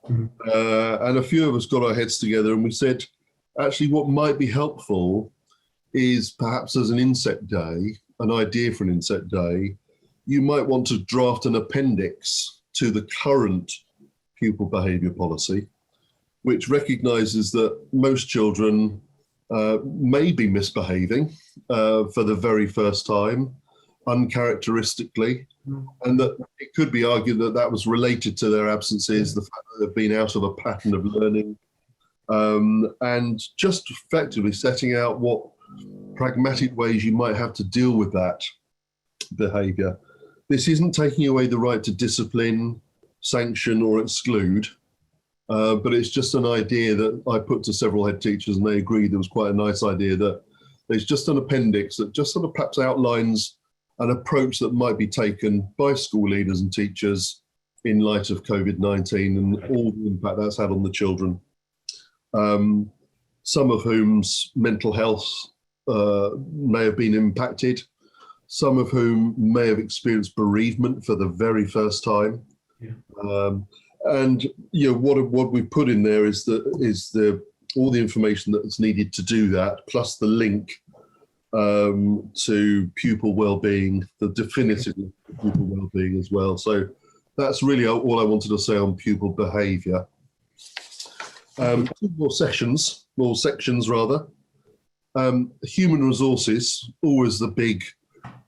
And a few of us got our heads together and we said, actually, what might be helpful is perhaps as an inset day, an idea for an inset day, you might want to draft an appendix to the current pupil behaviour policy, which recognises that most children may be misbehaving for the very first time, uncharacteristically, and that it could be argued that that was related to their absences, the fact that they've been out of a pattern of learning, and just effectively setting out what pragmatic ways you might have to deal with that behaviour. This isn't taking away the right to discipline, sanction or exclude, but it's just an idea that I put to several head teachers and they agreed it was quite a nice idea, that there's just an appendix that just sort of perhaps outlines an approach that might be taken by school leaders and teachers in light of COVID-19 and all the impact that's had on the children. Some of whom's mental health may have been impacted, some of whom may have experienced bereavement for the very first time. And you know what we've put in there is all the information that's needed to do that, plus the link to pupil well-being, the definitive pupil well-being as well. So that's really all I wanted to say on pupil behaviour. 2 more sections rather. Human resources, always the big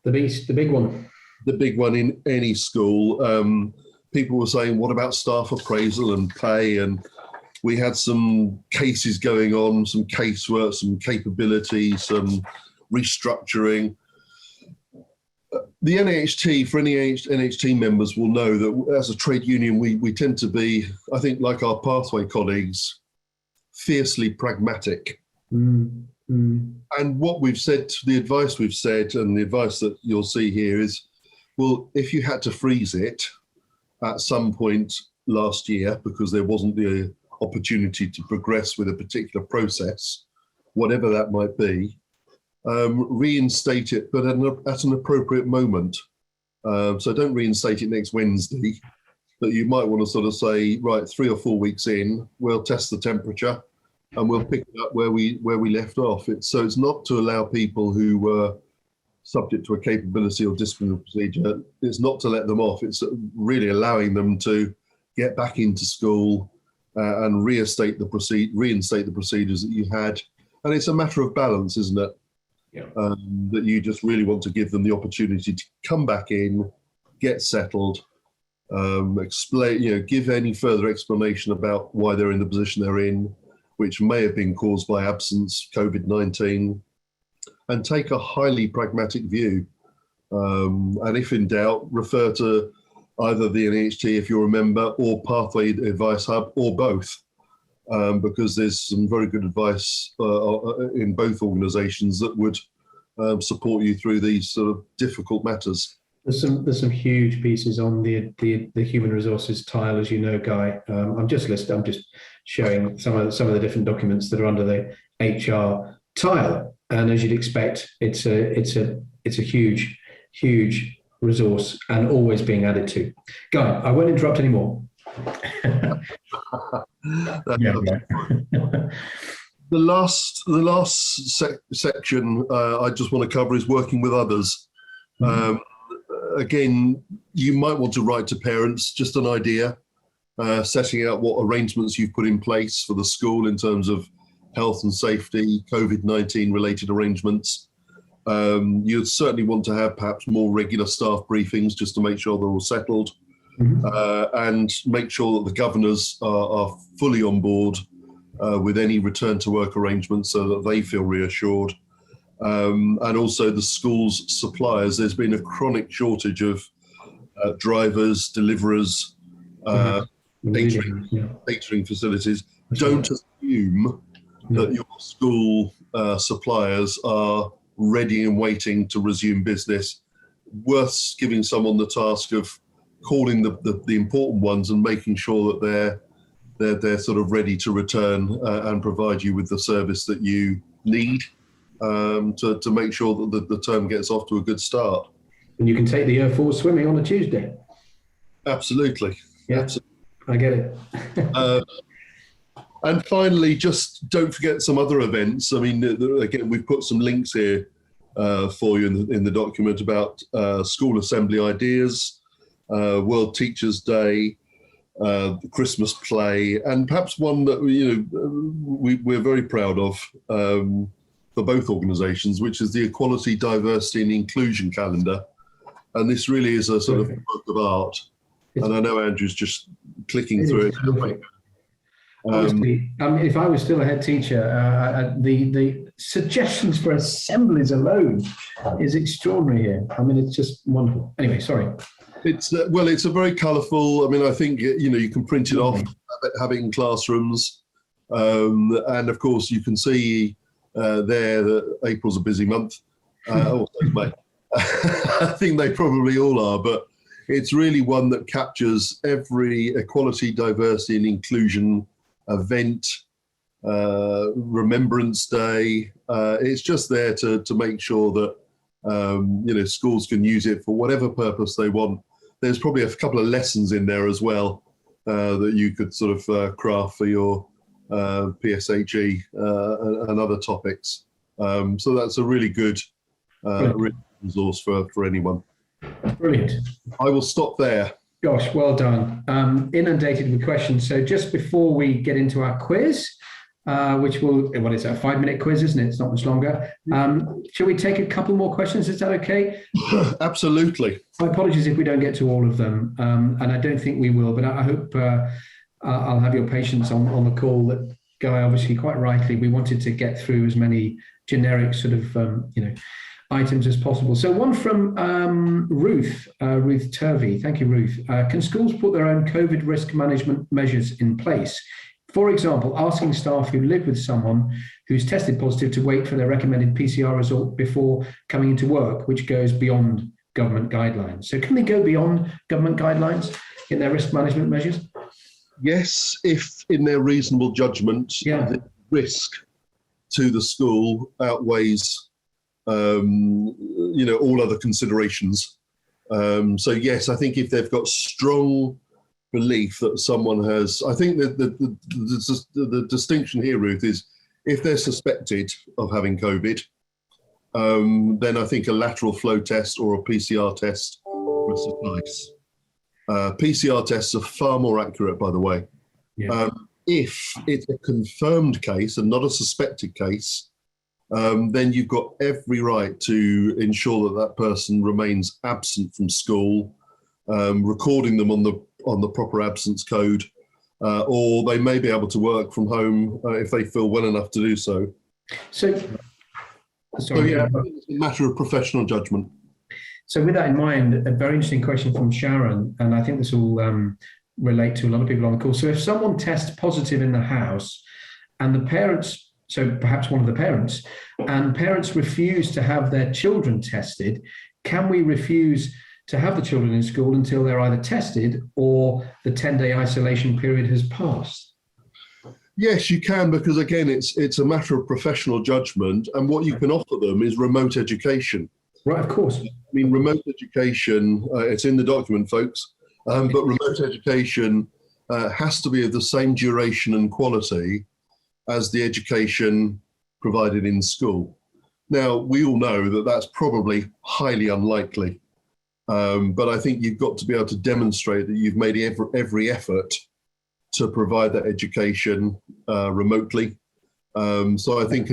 one. The big one in any school. People were saying, what about staff appraisal and pay? And We had some cases going on, some casework, some capability, some restructuring. The NAHT, for any NAHT members will know that as a trade union, we tend to be, I think, like our Pathway colleagues, fiercely pragmatic. And what we've said, the advice we've said, and the advice that you'll see here is, well, if you had to freeze it at some point last year because there wasn't the opportunity to progress with a particular process, whatever that might be, reinstate it, but at an appropriate moment. So don't reinstate it next Wednesday, but you might want to sort of say, right, 3 or 4 weeks in, we'll test the temperature and we'll pick it up where we left off. So it's not to allow people who were subject to a capability or disciplinary procedure, it's not to let them off, it's really allowing them to get back into school and reinstate the procedures that you had. And it's a matter of balance, isn't it? Yeah. That you just really want to give them the opportunity to come back in, get settled, explain, give any further explanation about why they're in the position they're in, which may have been caused by absence, COVID-19, and take a highly pragmatic view. And if in doubt, refer to either the NAHT, if you're a member, or Pathway Advice Hub, or both, because there's some very good advice in both organisations that would support you through these sort of difficult matters. There's some huge pieces on the human resources tile, as you know, Guy. I'm just showing some of the different documents that are under the HR tile, and as you'd expect, it's a huge resource and always being added to. Guy, I won't interrupt anymore. The last section I just want to cover is working with others. Again, you might want to write to parents, just an idea, setting out what arrangements you've put in place for the school in terms of health and safety, COVID-19 related arrangements. You'd certainly want to have perhaps more regular staff briefings just to make sure they're all settled, and make sure that the governors are fully on board with any return to work arrangements so that they feel reassured. And also the school's suppliers. There's been a chronic shortage of drivers, deliverers, catering facilities. Don't assume that your school suppliers are ready and waiting to resume business. Worth giving someone the task of calling the important ones and making sure that they're sort of ready to return and provide you with the service that you need to make sure that the term gets off to a good start. And you can take the Air Force swimming on a Tuesday. Absolutely. Yeah, absolutely. I get it. And finally, just don't forget some other events. I mean, again, we've put some links here for you in the document about school assembly ideas, World Teachers' Day, the Christmas play, and perhaps one that we're very proud of for both organisations, which is the Equality, Diversity and Inclusion calendar. And this really is a sort of work of art. And I know Andrew's just clicking through it. Obviously, if I was still a head teacher, the suggestions for assemblies alone is extraordinary here. I mean, it's just wonderful. Anyway, sorry. It's it's a very colourful. I mean, I think you can print it off, have it in classrooms, and of course you can see there that April's a busy month. May. I think they probably all are, but it's really one that captures every equality, diversity, and inclusion event, Remembrance Day. It's just there to make sure that schools can use it for whatever purpose they want. There's probably a couple of lessons in there as well that you could sort of craft for your PSHE and other topics. So that's a really good resource for anyone. Brilliant. I will stop there. Gosh, well done. Inundated with questions. So just before we get into our quiz, which what is that, a 5-minute quiz, isn't it? It's not much longer. Shall we take a couple more questions? Is that okay? Absolutely. My apologies if we don't get to all of them, and I don't think we will, but I hope I'll have your patience on the call. That Guy, obviously, quite rightly, we wanted to get through as many generic sort of items as possible. So one from Ruth Turvey. Thank you, Ruth. Can schools put their own COVID risk management measures in place? For example, asking staff who live with someone who's tested positive to wait for their recommended PCR result before coming into work, which goes beyond government guidelines. So can they go beyond government guidelines in their risk management measures? Yes, if in their reasonable judgment, the risk to the school outweighs, all other considerations. So yes, I think if they've got strong belief that someone has, I think that the distinction here, Ruth, is if they're suspected of having COVID, then I think a lateral flow test or a PCR test would suffice. PCR tests are far more accurate, by the way. Yeah. If it's a confirmed case and not a suspected case, then you've got every right to ensure that that person remains absent from school, recording them on the proper absence code, or they may be able to work from home if they feel well enough to do so. So it's a matter of professional judgment. So with that in mind, a very interesting question from Sharon, and I think this will relate to a lot of people on the call. So if someone tests positive in the house and the parents, so perhaps one of the parents, and parents refuse to have their children tested, can we refuse to have the children in school until they're either tested or the 10-day isolation period has passed? Yes, you can, because again, it's a matter of professional judgment, and what you can offer them is remote education. Right, of course. I mean, remote education, it's in the document, folks, but remote education has to be of the same duration and quality as the education provided in school. Now, we all know that that's probably highly unlikely, but I think you've got to be able to demonstrate that you've made every effort to provide that education remotely. So I think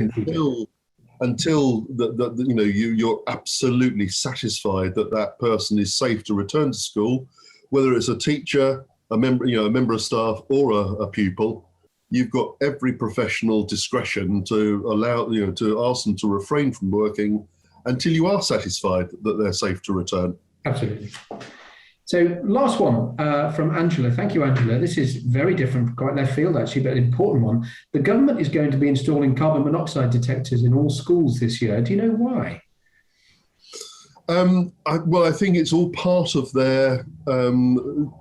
until you're absolutely satisfied that that person is safe to return to school, whether it's a teacher, a member of staff, or a pupil, you've got every professional discretion to allow, to ask them to refrain from working until you are satisfied that they're safe to return. Absolutely. So last one from Angela. Thank you, Angela. This is very different, quite left field actually, but an important one. The government is going to be installing carbon monoxide detectors in all schools this year. Do you know why? I think it's all part of their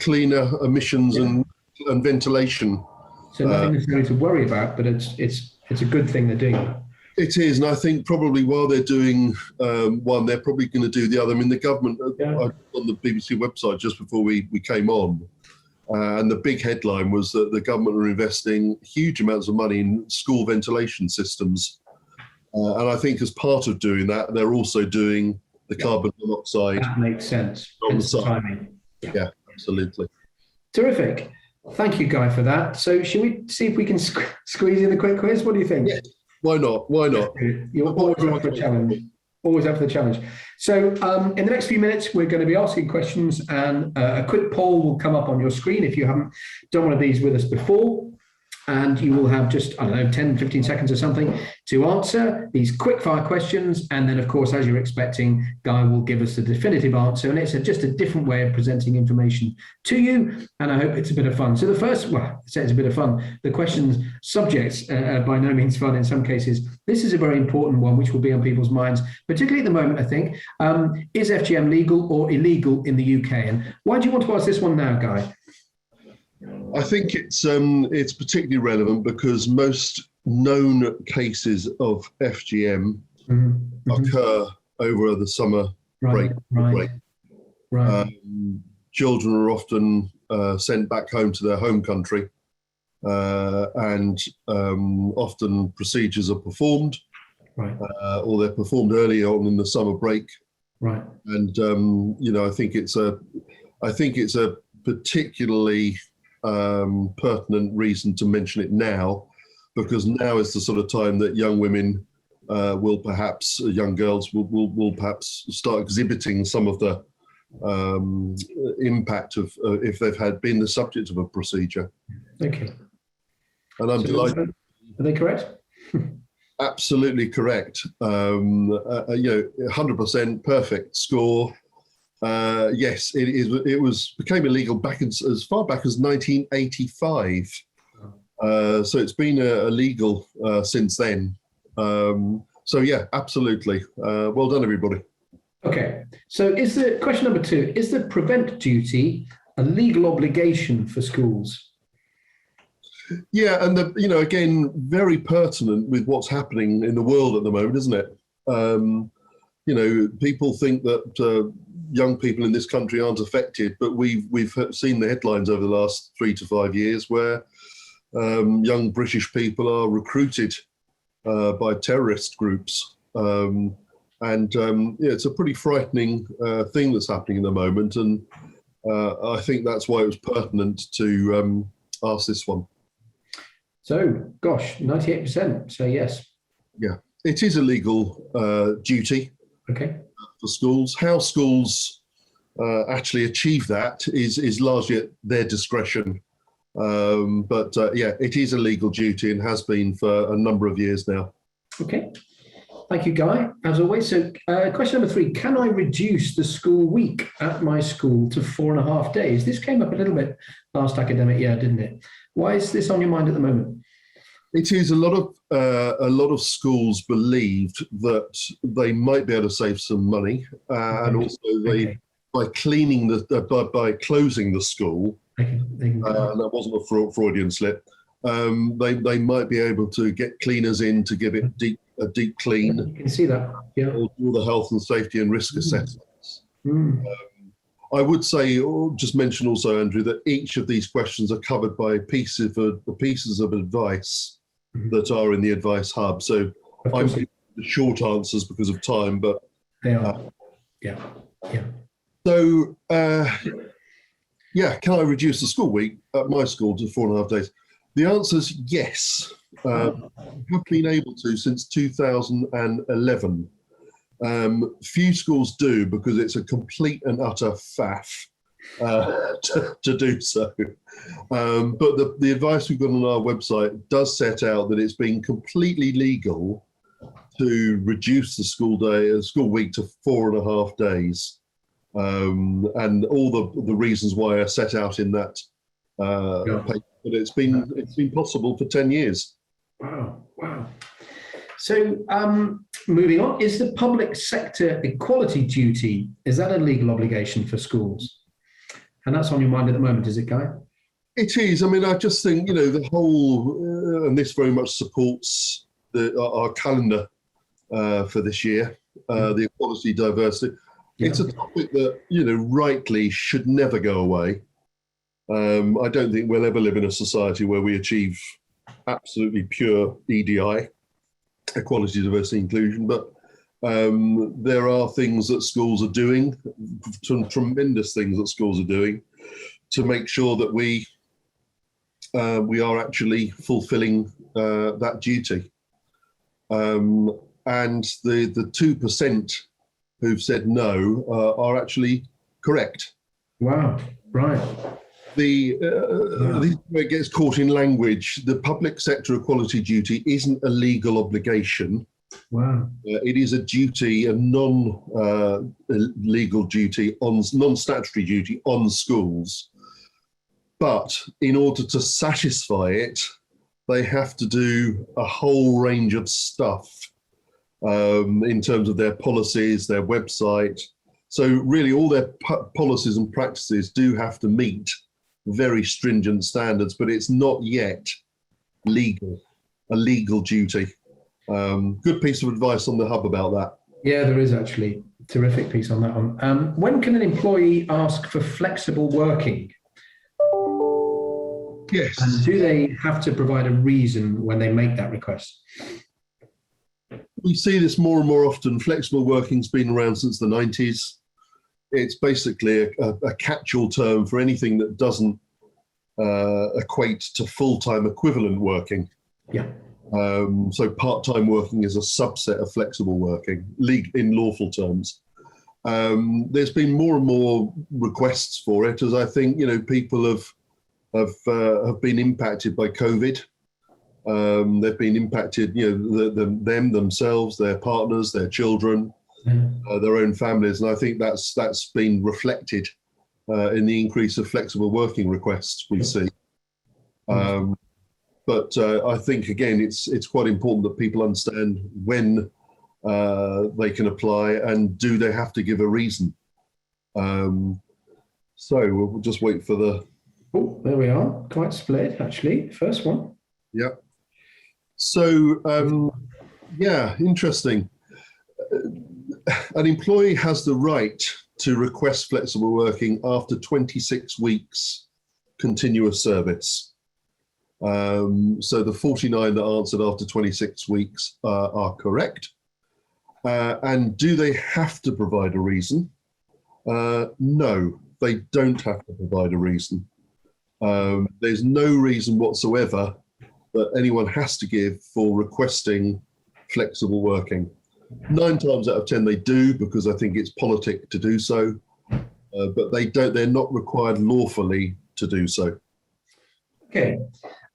cleaner emissions and ventilation. So nothing necessarily to worry about, but it's a good thing they're doing. It is, and I think probably while they're doing one, they're probably going to do the other. I mean, the government, on the BBC website just before we came on, and the big headline was that the government are investing huge amounts of money in school ventilation systems. And I think as part of doing that, they're also doing the carbon monoxide. That makes sense. On the side. Yeah, absolutely. Terrific. Thank you, Guy, for that. So should we see if we can squeeze in the quick quiz? What do you think? Yeah. Why not? Why not? You're always up for the challenge. Always up for the challenge. So in the next few minutes, we're going to be asking questions, and a quick poll will come up on your screen if you haven't done one of these with us before. And you will have just, 10, 15 seconds or something to answer these quick fire questions. And then, of course, as you're expecting, Guy will give us a definitive answer. And it's just a different way of presenting information to you. And I hope it's a bit of fun. So the first, I say it's a bit of fun. The questions, subjects, by no means fun in some cases. This is a very important one, which will be on people's minds, particularly at the moment, I think. Is FGM legal or illegal in the UK? And why do you want to ask this one now, Guy? I think it's particularly relevant because most known cases of FGM occur over the summer break. Children are often sent back home to their home country, and often procedures are performed, or they're performed early on in the summer break. Right. And I think it's a particularly pertinent reason to mention it now, because now is the sort of time that young women young girls will perhaps start exhibiting some of the impact of if they've been the subject of a procedure. Okay. And I'm delighted. Are they correct? Absolutely correct. 100% perfect score. Yes, it became illegal back as far back as 1985. So it's been illegal since then. So yeah, absolutely. Well done, everybody. Okay. So question number 2, is the prevent duty a legal obligation for schools? Yeah, and again, very pertinent with what's happening in the world at the moment, isn't it? People think that young people in this country aren't affected, but we've seen the headlines over the last 3 to 5 years where young British people are recruited by terrorist groups, it's a pretty frightening thing that's happening at the moment, and I think that's why it was pertinent to ask this one. So, gosh, 98% say yes. Yeah, it is a legal duty. Okay. For schools. How schools actually achieve that is largely at their discretion. Yeah, it is a legal duty and has been for a number of years now. Okay. Thank you, Guy, as always. So question number 3, can I reduce the school week at my school to 4.5 days? This came up a little bit last academic year, didn't it? Why is this on your mind at the moment? It is a lot of schools believed that they might be able to save some money, and also by closing the school, and that wasn't a Freudian slip. They might be able to get cleaners in to give it a deep clean. You can see that. Yeah. All the health and safety and risk assessments. I would say, or just mention also, Andrew, that each of these questions are covered by pieces of advice that are in the advice hub. So I'm giving the short answers because of time, but they are. Yeah. So, can I reduce the school week at my school to 4.5 days? The answer is yes. Have been able to since 2011. Few schools do because it's a complete and utter faff to do so. But the advice we've got on our website does set out that it's been completely legal to reduce the school week to 4.5 days. And all the reasons why are set out in that paper. But it's been possible for 10 years. Wow. So moving on, is the public sector equality duty, is that a legal obligation for schools? And that's on your mind at the moment, is it, Guy? It is. I mean, I just think, the whole, and this very much supports our calendar for this year, the equality, diversity. Yeah. It's a topic that, rightly should never go away. I don't think we'll ever live in a society where we achieve absolutely pure EDI, equality, diversity, inclusion, but there are things that schools are doing, some tremendous things that schools are doing to make sure that we are actually fulfilling that duty. And the 2% who've said no are actually correct. Wow, right. Where it gets caught in language, the public sector equality duty isn't a legal obligation. Wow. It is a duty, a non-legal duty, non-statutory duty on schools. But in order to satisfy it, they have to do a whole range of stuff in terms of their policies, their website. So really all their policies and practices do have to meet very stringent standards, but it's not yet a legal duty. Good piece of advice on the hub about that. Yeah, there is actually. Terrific piece on that one. When can an employee ask for flexible working? Yes. And do they have to provide a reason when they make that request? We see this more and more often. Flexible working's been around since the 90s. It's basically a catch-all term for anything that doesn't equate to full-time equivalent working. Yeah. So part-time working is a subset of flexible working, in lawful terms. There's been more and more requests for it, as I think people have been impacted by COVID. They've been impacted, them themselves, their partners, their children, their own families, and I think that's been reflected in the increase of flexible working requests we see. But I think again, it's quite important that people understand when they can apply and do they have to give a reason. So we'll just wait for the. Oh, there we are. Quite split, actually. First one. Yeah. So, yeah, interesting. An employee has the right to request flexible working after 26 weeks continuous service. So the 49 that answered after 26 weeks are correct. And do they have to provide a reason? No, they don't have to provide a reason. There's no reason whatsoever that anyone has to give for requesting flexible working. 9 times out of 10 they do, because I think it's politic to do so, but they're not required lawfully to do so. Okay,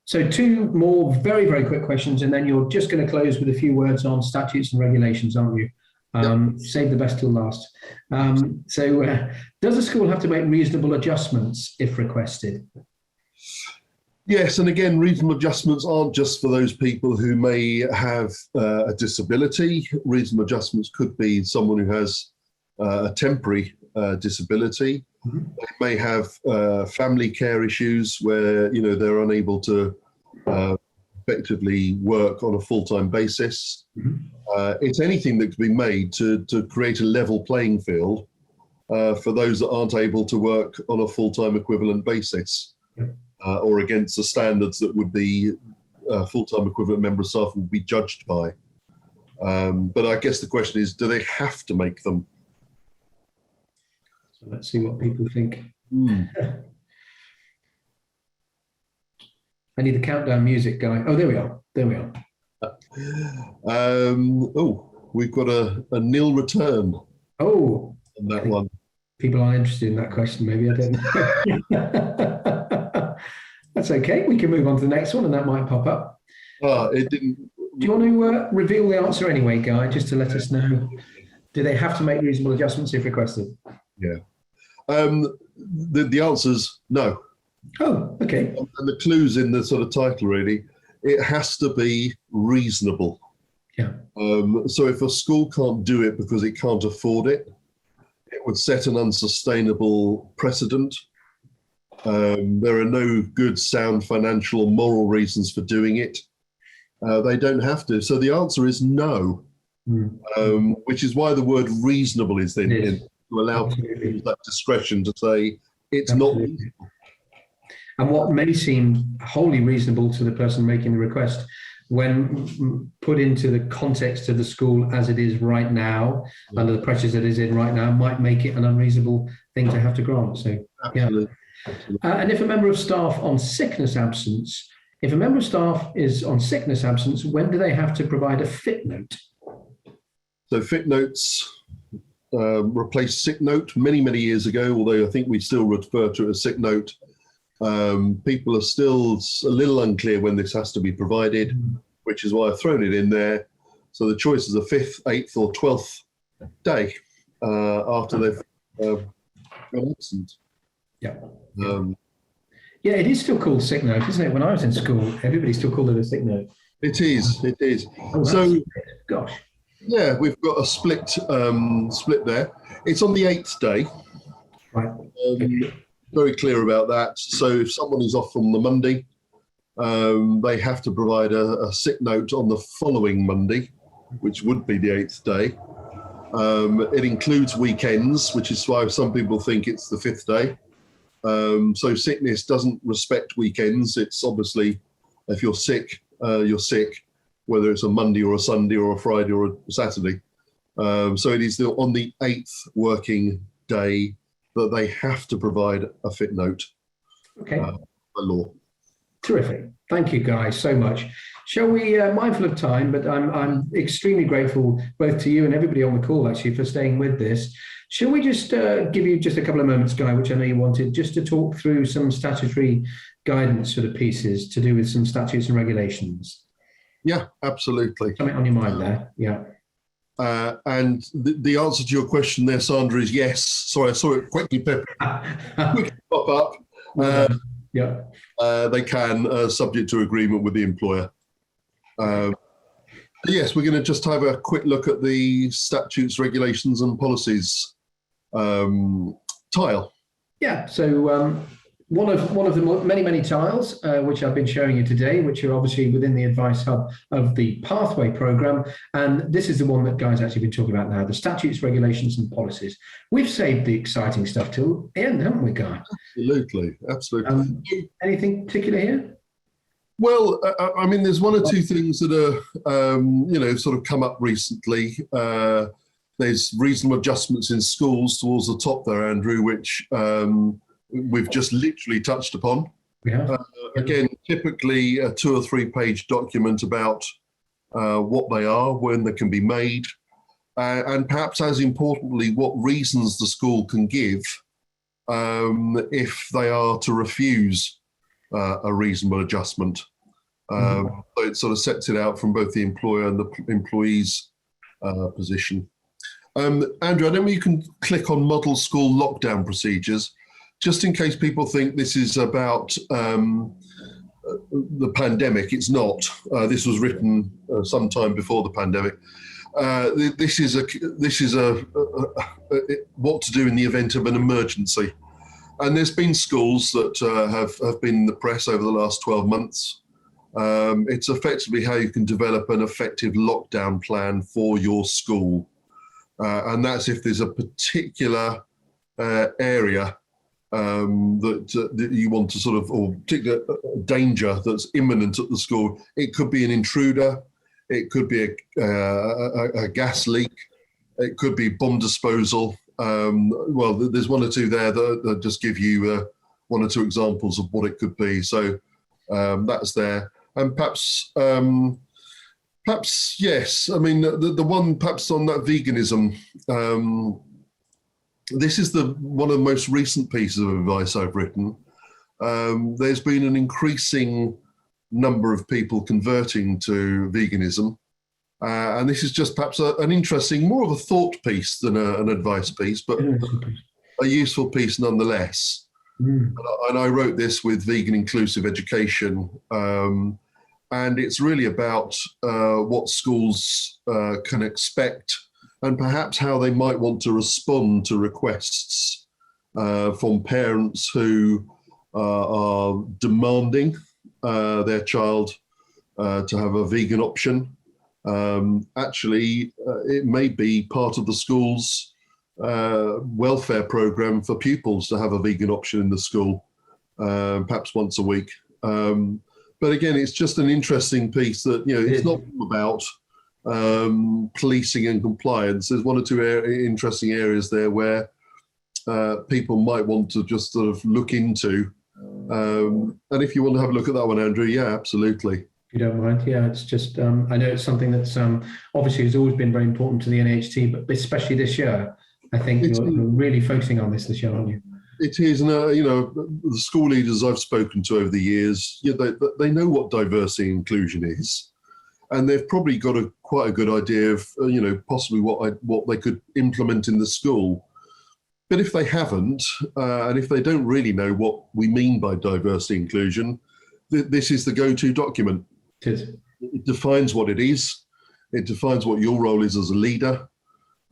so 2 more very, very quick questions, and then you're just going to close with a few words on statutes and regulations, aren't you? Yep. Save the best till last. Does a school have to make reasonable adjustments if requested? Yes, and again, reasonable adjustments aren't just for those people who may have a disability. Reasonable adjustments could be someone who has a temporary disability. Mm-hmm. They may have family care issues where they're unable to effectively work on a full-time basis. Mm-hmm. It's anything that can be made to create a level playing field for those that aren't able to work on a full-time equivalent basis. Yep. Or against the standards that would be full-time equivalent member of staff would be judged by. But I guess the question is, do they have to make them? So let's see what people think. I need the countdown music going. Oh, there we are. There we are. We've got a nil return. Oh, on that one. People aren't interested in that question, maybe. I don't know. That's okay. We can move on to the next one, and that might pop up. It didn't. Do you want to reveal the answer anyway, Guy, just to let us know? Do they have to make reasonable adjustments if requested? Yeah. The answer's no. Oh, okay. And the clue's in the sort of title, really. It has to be reasonable. Yeah. So if a school can't do it because it can't afford it, it would set an unsustainable precedent. There are no good, sound financial or moral reasons for doing it. They don't have to. So the answer is no, which is why the word reasonable is then in, to allow people that discretion to say it's not reasonable. And what may seem wholly reasonable to the person making the request, when put into the context of the school as it is right now, under the pressures that it is in right now, might make it an unreasonable thing to have to grant. So, absolutely. Yeah. And if a member of staff on sickness absence, if a member of staff is on sickness absence, when do they have to provide a fit note? So fit notes replaced sick note many, many years ago, although I think we still refer to it as sick note. People are still a little unclear when this has to be provided, which is why I've thrown it in there. So the choice is the 5th, 8th or 12th day after they've gone absent. Yeah. Yeah, it is still called sick note, isn't it? When I was in school, everybody still called it a sick note. It is. It is. Oh, so, gosh. Yeah, we've got a split there. It's on the 8th day. Right. Very clear about that. So if someone is off on the Monday, they have to provide a sick note on the following Monday, which would be the 8th day. It includes weekends, which is why some people think it's the 5th day. So sickness doesn't respect weekends. It's obviously, if you're sick, whether it's a Monday or a Sunday or a Friday or a Saturday. So it is on the 8th working day that they have to provide a fit note. Okay. By law. Terrific. Thank you, guys, so much. Shall we, mindful of time, but I'm extremely grateful both to you and everybody on the call actually for staying with this. Shall we just give you just a couple of moments, Guy, which I know you wanted, just to talk through some statutory guidance sort of pieces to do with some statutes and regulations? Yeah, absolutely. Something on your mind there, yeah. And the answer to your question there, Sandra, is yes. Sorry, I saw it quickly pop up. Yeah. They can, subject to agreement with the employer. Yes, we're going to just have a quick look at the statutes, regulations and policies tile. Yeah, so one of the many tiles which I've been showing you today, which are obviously within the advice hub of the Pathway programme, and this is the one that Guy's actually been talking about now, the statutes, regulations and policies. We've saved the exciting stuff till the end, haven't we, Guy? Absolutely. Anything particular here? Well, I mean, there's one or two things that are, sort of come up recently. There's reasonable adjustments in schools towards the top there, Andrew, which we've just literally touched upon. Yeah. Again, typically a 2 or 3 page document about what they are, when they can be made, and perhaps as importantly, what reasons the school can give if they are to refuse a reasonable adjustment. So it sort of sets it out from both the employer and the employee's position. Andrew, I don't know if you can click on model school lockdown procedures, just in case people think this is about the pandemic. It's not. This was written sometime before the pandemic. This is what to do in the event of an emergency. And there's been schools that have been in the press over the last 12 months. It's effectively how you can develop an effective lockdown plan for your school. And that's if there's a particular area that you want to sort of, or particular danger that's imminent at the school. It could be an intruder. It could be a gas leak. It could be bomb disposal. Well, there's one or two there that just give you 1 or 2 examples of what it could be. So that's there. And perhaps, yes. I mean, the one perhaps on that veganism, this is one of the most recent pieces of advice I've written. There's been an increasing number of people converting to veganism. And this is just perhaps an interesting, more of a thought piece than an advice piece, but a useful piece nonetheless. And I wrote this with Vegan Inclusive Education. And it's really about what schools can expect and perhaps how they might want to respond to requests from parents who are demanding their child to have a vegan option. Actually, it may be part of the school's welfare program for pupils to have a vegan option in the school, perhaps once a week. But again, it's just an interesting piece that, it's not all about policing and compliance. There's 1 or 2 interesting areas there where people might want to just sort of look into. And if you want to have a look at that one, Andrew, yeah, absolutely. You don't mind? Yeah, it's just, I know it's something that's obviously has always been very important to the NAHT, but especially this year. I think you're really focusing on this year, aren't you? It is, and the school leaders I've spoken to over the years, they know what diversity and inclusion is, and they've probably got quite a good idea of, possibly what they could implement in the school. But if they haven't, and if they don't really know what we mean by diversity and inclusion, this is the go-to document. It defines what it is. It defines what your role is as a leader,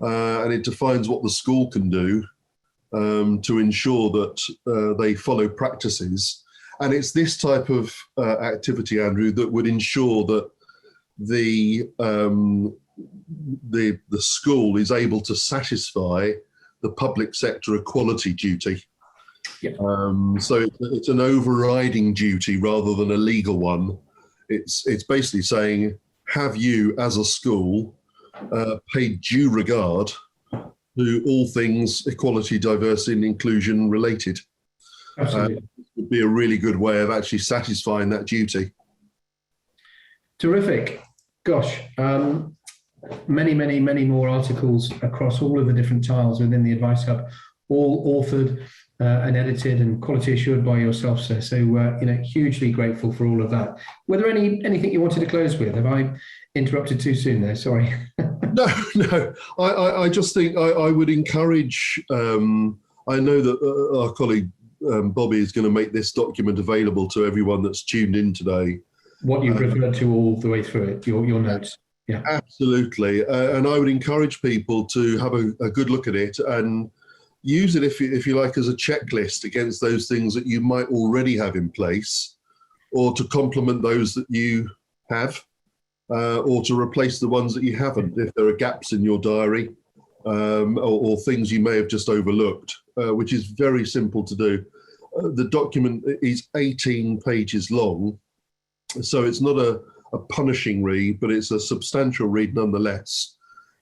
and it defines what the school can do to ensure that they follow practices. And it's this type of activity, Andrew, that would ensure that the school is able to satisfy the public sector equality duty. Yeah. So it's an overriding duty rather than a legal one. It's basically saying, have you as a school paid due regard to all things equality, diversity and inclusion related? Absolutely. It would be a really good way of actually satisfying that duty. Terrific. Gosh, many more articles across all of the different tiles within the Advice Hub, all authored and edited and quality assured by yourself, sir. So, hugely grateful for all of that. Were there anything you wanted to close with? Have I interrupted too soon there? Sorry. No. I just think I would encourage, I know that our colleague Bobby is going to make this document available to everyone that's tuned in today. What you've referred to all the way through it, your notes. Yeah, absolutely. And I would encourage people to have a good look at it and use it, if you like, as a checklist against those things that you might already have in place, or to complement those that you have, or to replace the ones that you haven't, if there are gaps in your diary, or things you may have just overlooked, which is very simple to do. The document is 18 pages long, so it's not a punishing read, but it's a substantial read nonetheless.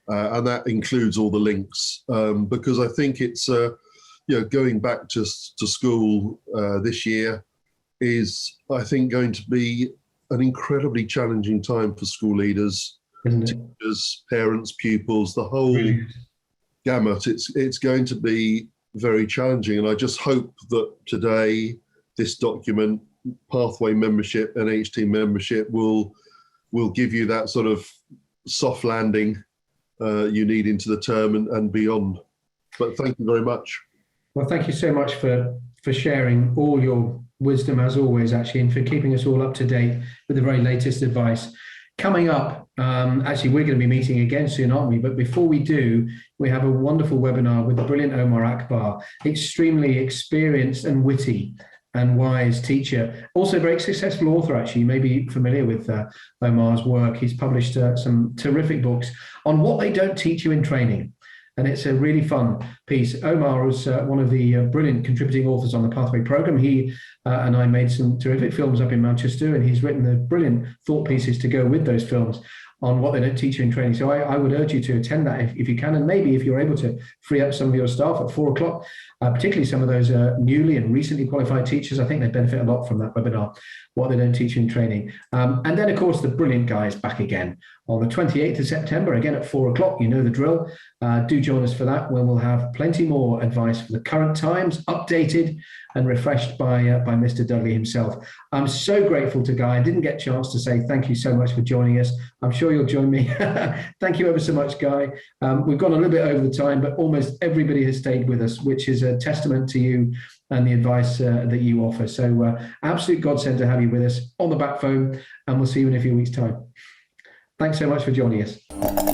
And that includes all the links, because I think it's, going back to school this year is, I think, going to be an incredibly challenging time for school leaders, teachers, parents, pupils, the whole gamut. It's going to be very challenging. And I just hope that today, this document, Pathway membership, NHT membership, will give you that sort of soft landing you need into the term and beyond. But thank you very much. Well, thank you so much for sharing all your wisdom, as always, actually, and for keeping us all up to date with the very latest advice. Coming up, actually, we're going to be meeting again soon, aren't we? But before we do, we have a wonderful webinar with the brilliant Omar Akbar, extremely experienced and witty and wise teacher, also a very successful author. Actually, you may be familiar with Omar's work. He's published some terrific books on what they don't teach you in training, and it's a really fun piece. Omar was one of the brilliant contributing authors on the Pathway program. He and I made some terrific films up in Manchester, and he's written the brilliant thought pieces to go with those films on what they don't teach you in training. So I would urge you to attend that if you can, and maybe if you're able to free up some of your staff at 4 o'clock, particularly some of those newly and recently qualified teachers. I think they benefit a lot from that webinar, what they don't teach you in training. And then, of course, the brilliant guy is back again on the 28th of September, again at 4 o'clock. You know the drill. Do join us for that, when we'll have plenty more advice for the current times, updated and refreshed by Mr. Dudley himself. I'm so grateful to Guy. I didn't get a chance to say thank you so much for joining us. I'm sure you'll join me. Thank you ever so much, Guy. We've gone a little bit over the time, but almost everybody has stayed with us, which is a testament to you and the advice that you offer. So absolute godsend to have you with us on the back phone, and we'll see you in a few weeks' time. Thanks so much for joining us.